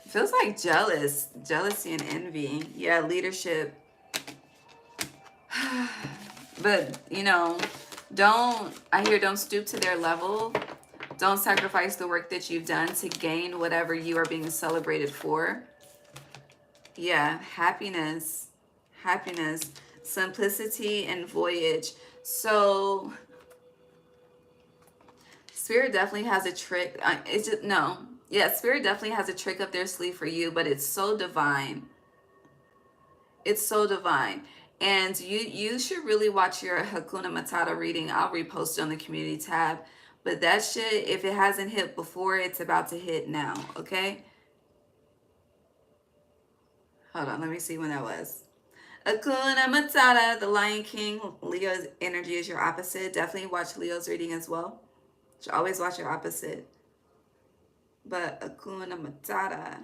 Feels like jealousy and envy. Yeah, leadership. But, you know, don't stoop to their level. Don't sacrifice the work that you've done to gain whatever you are being celebrated for. Yeah, happiness, simplicity, and voyage. So, Spirit definitely has a trick. Spirit definitely has a trick up their sleeve for you, but it's so divine. It's so divine. And you should really watch your Hakuna Matata reading. I'll repost it on the community tab. But that shit, if it hasn't hit before, it's about to hit now, okay? Hold on, let me see when that was. Hakuna Matata, the Lion King. Leo's energy is your opposite. Definitely watch Leo's reading as well. You should always watch your opposite. But Hakuna Matata.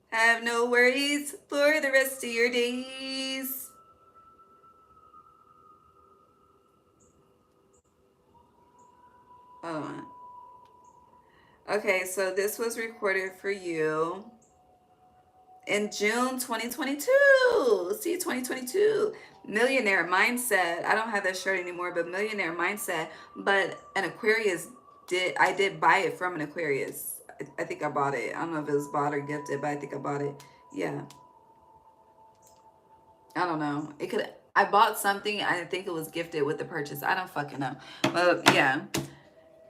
Have no worries for the rest of your days. Hold on. Okay, so this was recorded for you in June 2022. See, 2022. Millionaire mindset. I don't have that shirt anymore, but millionaire mindset. But an Aquarius I did buy it from an Aquarius. I think I bought it. I don't know if it was bought or gifted, but I think I bought it. Yeah. I don't know. I bought something. I think it was gifted with the purchase. I don't fucking know. But yeah.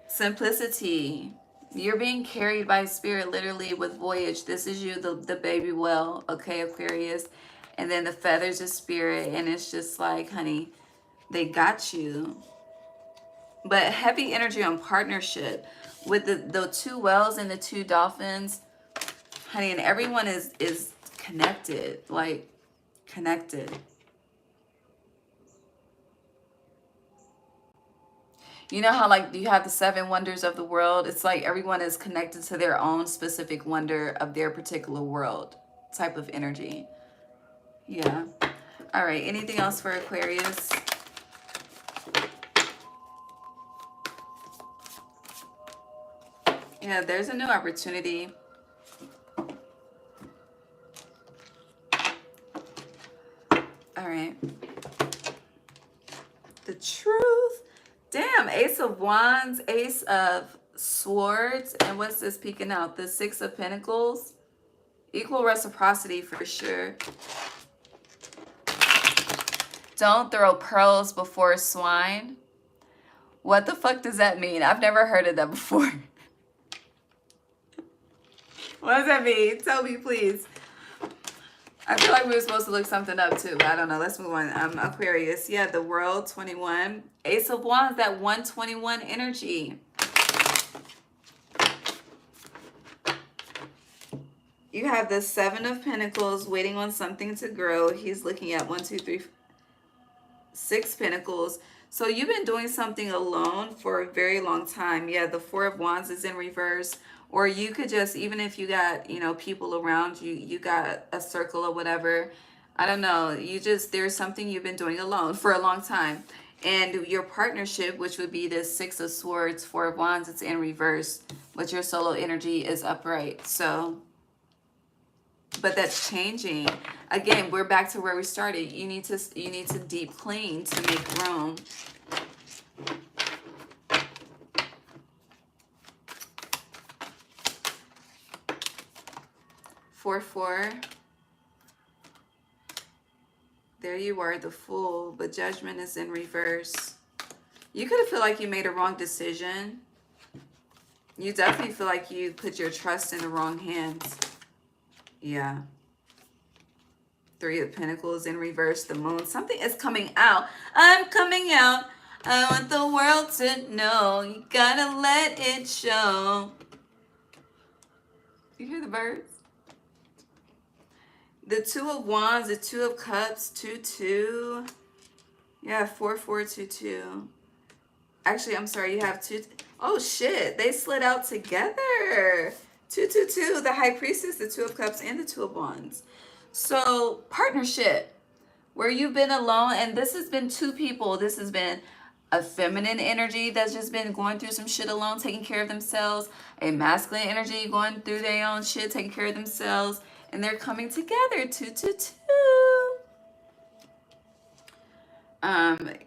Simplicity. You're being carried by spirit literally with voyage. This is you, the baby whale. Okay, Aquarius. And then the feathers of spirit. And it's just like, honey, they got you. But heavy energy on partnership. With the two whales and the two dolphins, honey, and everyone is connected, like connected. You know how like you have the 7 wonders of the world? It's like everyone is connected to their own specific wonder of their particular world type of energy. Yeah. All right. Anything else for Aquarius? Yeah, there's a new opportunity. All right. The truth. Damn, Ace of Wands, Ace of Swords, and what's this peeking out? The 6 of Pentacles. Equal reciprocity for sure. Don't throw pearls before swine. What the fuck does that mean? I've never heard of that before. What does that mean? Tell me, please. I feel like we were supposed to look something up too, but I don't know. Let's move on. Aquarius. Yeah, the World 21. Ace of Wands, that 121 energy. You have the Seven of Pentacles, waiting on something to grow. He's looking at 1, 2, 3, 6 Pentacles. So you've been doing something alone for a very long time. Yeah, the Four of Wands is in reverse. Or you could just, even if you got, you know, people around you, you got a circle or whatever. I don't know. You just, there's something you've been doing alone for a long time. And your partnership, which would be the Six of Swords, Four of Wands, it's in reverse. But your solo energy is upright. So, but that's changing. Again, we're back to where we started. You need to deep clean to make room. Four. There you are, the Fool, but Judgment is in reverse. You could have feel like you made a wrong decision. You definitely feel like you put your trust in the wrong hands. Yeah. Three of Pentacles in reverse, the Moon. Something is coming out. I'm coming out. I want the world to know. You gotta let it show. You hear the birds? The Two of Wands, the Two of Cups, 2, 2. Yeah, 4, 4, 2, 2. Actually, I'm sorry, you have two. Oh, shit. They slid out together. 2, 2, 2. The High Priestess, the Two of Cups, and the Two of Wands. So, partnership. Where you've been alone. And this has been two people. This has been a feminine energy that's just been going through some shit alone, taking care of themselves. A masculine energy going through their own shit, taking care of themselves. And they're coming together, 2, 2, 2.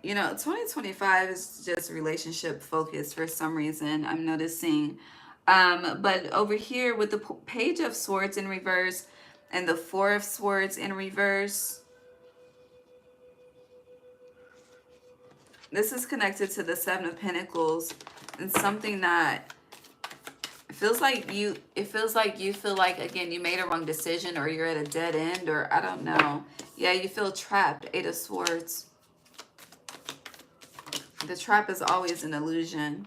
You know, 2025 is just relationship focused for some reason, I'm noticing. But over here with the Page of Swords in reverse and the Four of Swords in reverse, this is connected to the Seven of Pentacles and something that it feels like you feel like, again, you made a wrong decision or you're at a dead end, or I don't know. Yeah, you feel trapped. Eight of Swords. The trap is always an illusion.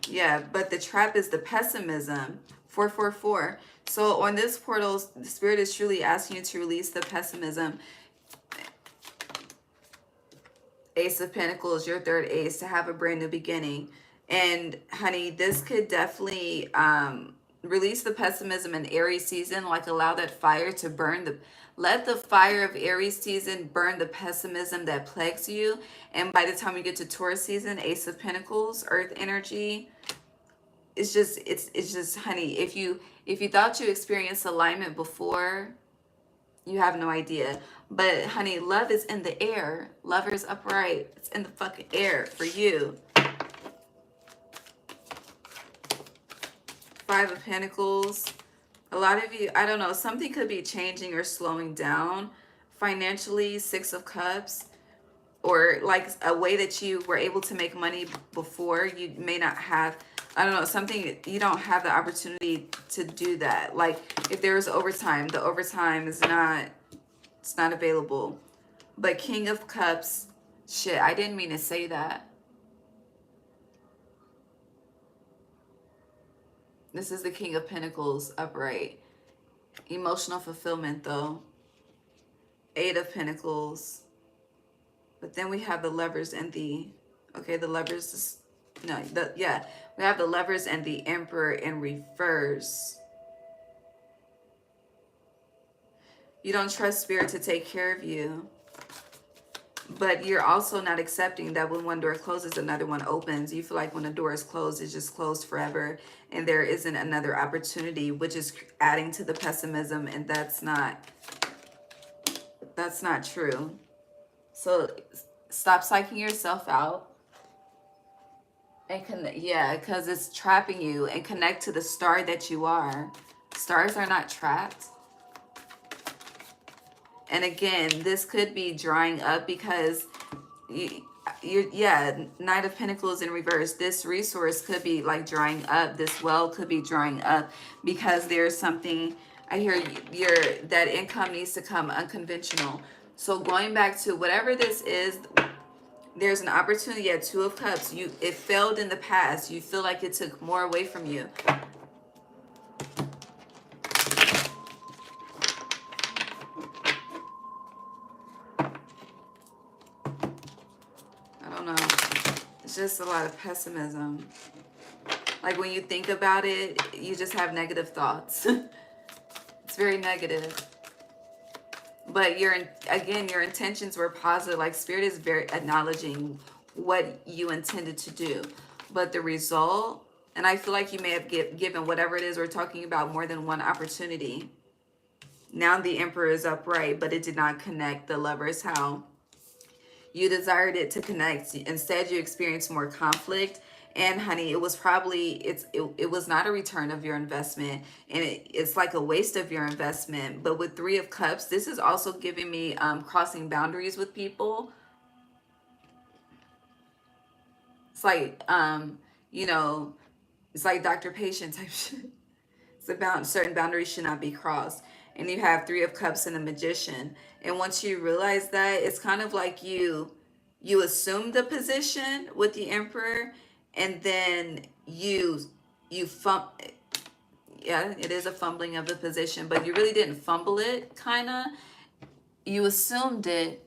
Yeah, but the trap is the pessimism. 4, 4, 4. So on this portal, the Spirit is truly asking you to release the pessimism. Ace of Pentacles, your third ace, to have a brand new beginning. And honey, this could definitely release the pessimism in Aries season, like allow that fire to burn let the fire of Aries season burn the pessimism that plagues you. And by the time you get to Taurus season, Ace of Pentacles, Earth energy, it's just honey, if you thought you experienced alignment before, you have no idea. But honey, love is in the air. Lover's upright. It's in the fucking air for you. Five of Pentacles. A lot of you, I don't know, something could be changing or slowing down financially. Six of Cups. Or like a way that you were able to make money before, you may not have, I don't know, something, you don't have the opportunity to do that. Like if there is overtime, the overtime is not, it's not available. But King of Cups, shit, I didn't mean to say that. This is the King of Pentacles upright. Emotional fulfillment though. Eight of Pentacles. But then we have the Lovers and the, okay, the Lovers is, no, yeah. We have the Lovers and the Emperor in reverse. You don't trust Spirit to take care of you. But you're also not accepting that when one door closes, another one opens. You feel like when a door is closed, it's just closed forever. And there isn't another opportunity, which is adding to the pessimism. And that's not true. So stop psyching yourself out. And yeah, because it's trapping you. And connect to the star that you are. Stars are not trapped. And again, this could be drying up because yeah, Knight of Pentacles in reverse. This resource could be like drying up. This well could be drying up because there's something, I hear that income needs to come unconventional. So going back to whatever this is, there's an opportunity at Two of Cups. It failed in the past. You feel like it took more away from you. It's just a lot of pessimism. Like when you think about it, you just have negative thoughts. It's very negative. But your intentions were positive. Like Spirit is very acknowledging what you intended to do. But the result, and I feel like you may have given whatever it is we're talking about more than one opportunity. Now the Emperor is upright, but it did not connect the Lovers. How you desired it to connect. Instead, you experienced more conflict. And honey, it was probably, it was not a return of your investment. And it's like a waste of your investment. But with Three of Cups, this is also giving me crossing boundaries with people. It's like, you know, it's like Dr. Patient type shit. It's about certain boundaries should not be crossed. And you have Three of Cups and the Magician. And once you realize that, it's kind of like you assume the position with the Emperor, and then yeah, it is a fumbling of the position, but you really didn't fumble it, kind of. You assumed it,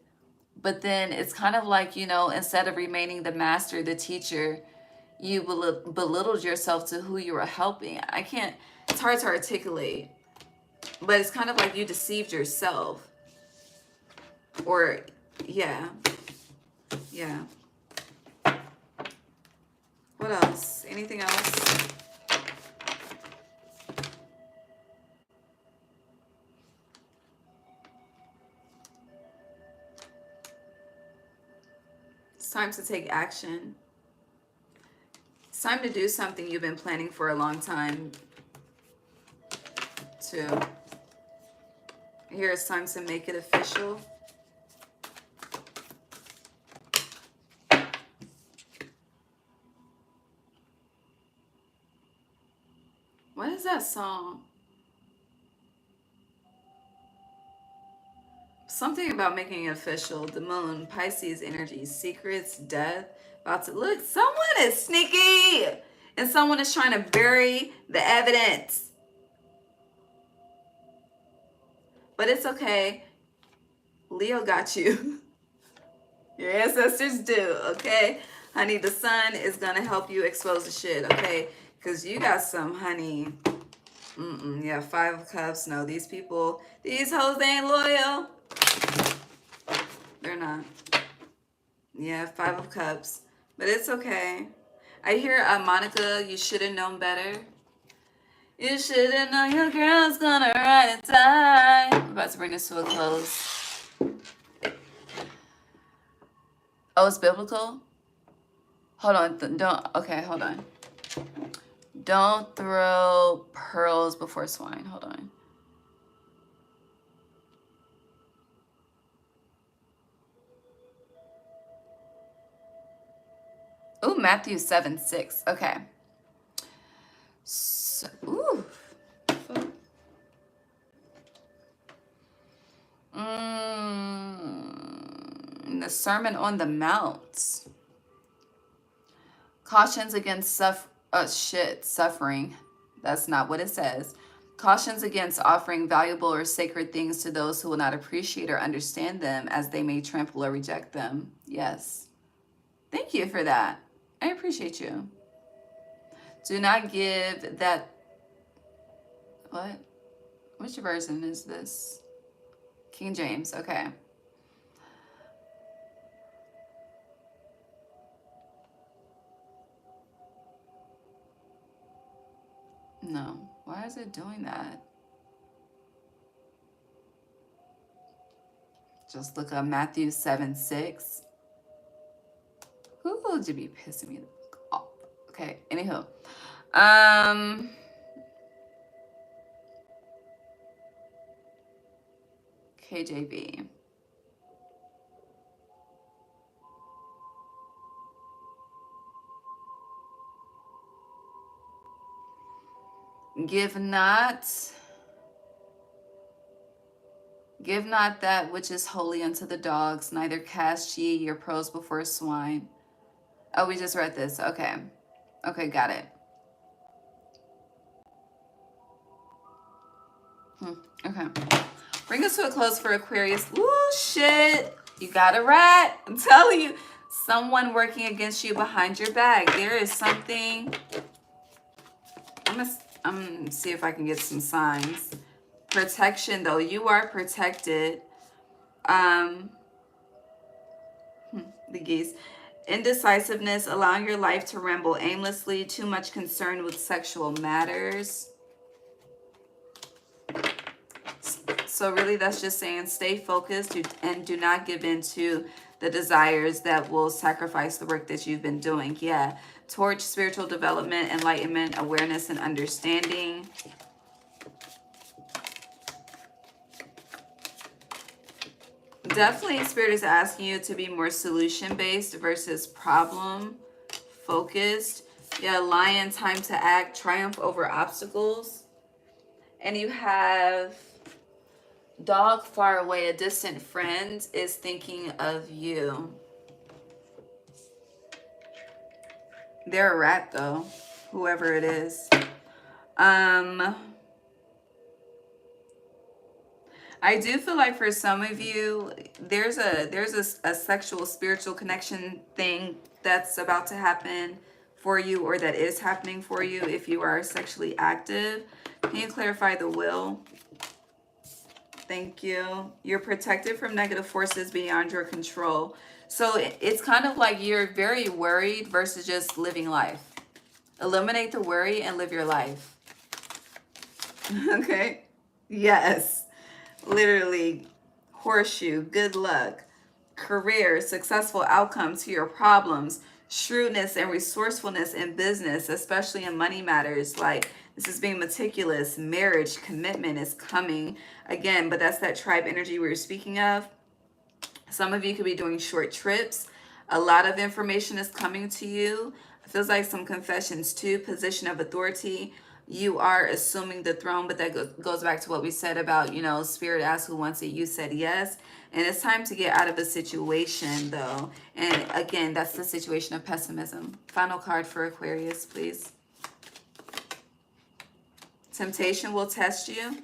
but then it's kind of like, you know, instead of remaining the master, the teacher, you belittled yourself to who you were helping. It's hard to articulate, but it's kind of like you deceived yourself. Or, yeah. What else? Anything else? It's time to take action. It's time to do something you've been planning for a long time. Here it's time to make it official. What is that song? Something about making it official. The Moon, Pisces energy, secrets, death. About to look. Someone is sneaky, and someone is trying to bury the evidence. But it's okay. Leo got you. Your ancestors do, okay? Honey, the sun is going to help you expose the shit, okay? Because you got some, honey. Yeah, Five of Cups. No, these people, these hoes ain't loyal. They're not. Yeah, Five of Cups. But it's okay. I hear Monica, you should have known better. You should have known your girl's gonna ride or die. I'm about to bring this to a close. Oh, it's biblical? Hold on. Hold on. Don't throw pearls before swine. Hold on. Ooh, Matthew 7:6. Okay. So, ooh. The Sermon on the Mount. Cautions against suffering. That's not what it says. Cautions against offering valuable or sacred things to those who will not appreciate or understand them, as they may trample or reject them. Yes. Thank you for that. I appreciate you. Do not give that... What? Which version is this? King James. Okay. No. Why is it doing that? Just look up Matthew 7:6. Who would you be pissing me off? Okay, anywho. KJV. Give not that which is holy unto the dogs, neither cast ye your pearls before swine. Oh, we just read this. Okay. Okay, got it. Okay. Bring us to a close for Aquarius. Ooh, shit. You got a rat. I'm telling you. Someone working against you behind your back. There is something. I'm gonna see if I can get some signs. Protection, though. You are protected. The geese. Indecisiveness, allowing your life to ramble aimlessly, too much concern with sexual matters. So really that's just saying stay focused and do not give in to the desires that will sacrifice the work that you've been doing. Yeah. Towards spiritual development, enlightenment, awareness, and understanding. Definitely Spirit is asking you to be more solution-based versus problem-focused. Yeah, Lion, time to act, triumph over obstacles. And you have Dog, far away, a distant friend is thinking of you. They're a rat, though, whoever it is. I do feel like for some of you, there's a sexual spiritual connection thing that's about to happen for you, or that is happening for you if you are sexually active. Can you clarify the will? Thank you. You're protected from negative forces beyond your control. So it's kind of like you're very worried versus just living life. Eliminate the worry and live your life. Okay? Yes. Literally, horseshoe, good luck, career, successful outcomes to your problems, shrewdness and resourcefulness in business, especially in money matters. Like, this is being meticulous. Marriage, commitment is coming again, but that's that tribe energy we were speaking of. Some of you could be doing short trips. A lot of information is coming to you. It feels like some confessions too. Position of authority. You are assuming the throne, but that goes back to what we said about, you know, Spirit asked who wants it. You said yes. And it's time to get out of a situation, though. And again, that's the situation of pessimism. Final card for Aquarius, please. Temptation will test you.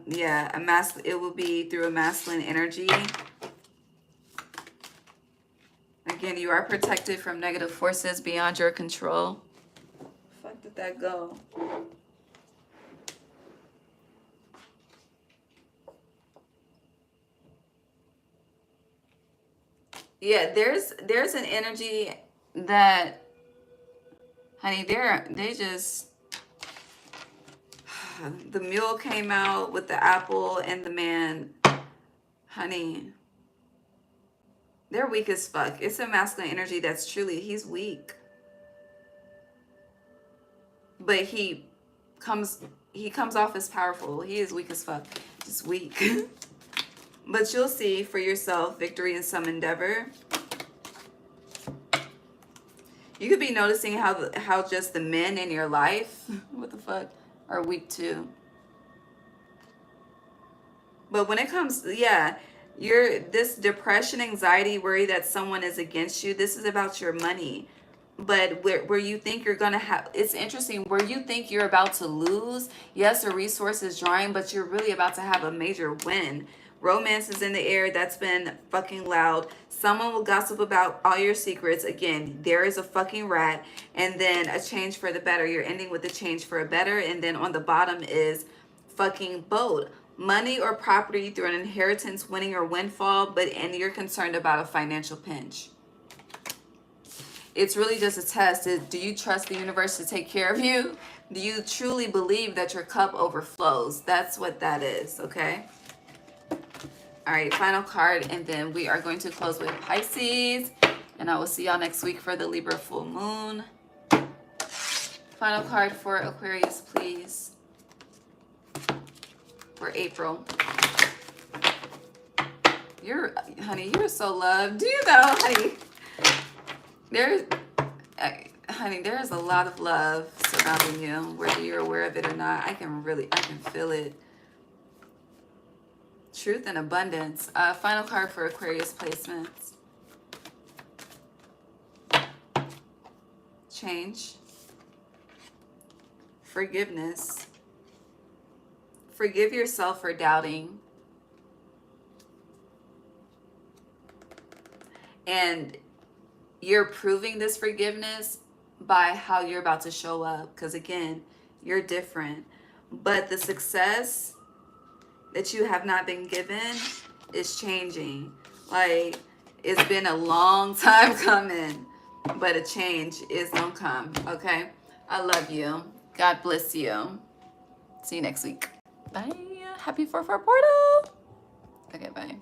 Yeah, it will be through a masculine energy. Again, you are protected from negative forces beyond your control. Fuck did that go? Yeah, there's an energy that, honey, they just, the mule came out with the apple and the man, honey, they're weak as fuck. It's a masculine energy that's truly, he's weak. But he comes off as powerful. He is weak as fuck. Just weak. But you'll see for yourself victory in some endeavor. You could be noticing how just the men in your life, what the fuck, are weak too. But when it comes, yeah, this depression, anxiety, worry that someone is against you, this is about your money. But where you think you're going to have, it's interesting, where you think you're about to lose, yes, a resource is drawing, but you're really about to have a major win. Romance is in the air. That's been fucking loud. Someone will gossip about all your secrets. Again, there is a fucking rat. And then a change for the better. You're ending with a change for a better. And then on the bottom is fucking boat. Money or property through an inheritance, winning or windfall, and you're concerned about a financial pinch. It's really just a test. Do you trust the universe to take care of you? Do you truly believe that your cup overflows? That's what that is, okay? All right, final card, and then we are going to close with Pisces. And I will see y'all next week for the Libra full moon. Final card for Aquarius, please. For April. Honey, you're so loved. Do you know, honey? Honey, there is a lot of love surrounding you, whether you're aware of it or not. I can feel it. Truth and abundance. Final card for Aquarius placements. Change. Forgiveness. Forgive yourself for doubting. And you're proving this forgiveness by how you're about to show up. Because again, you're different. But the success that you have not been given is changing. Like, it's been a long time coming, but a change is gonna come, okay? I love you. God bless you. See you next week. Bye. Happy 4/4 portal. Okay, bye.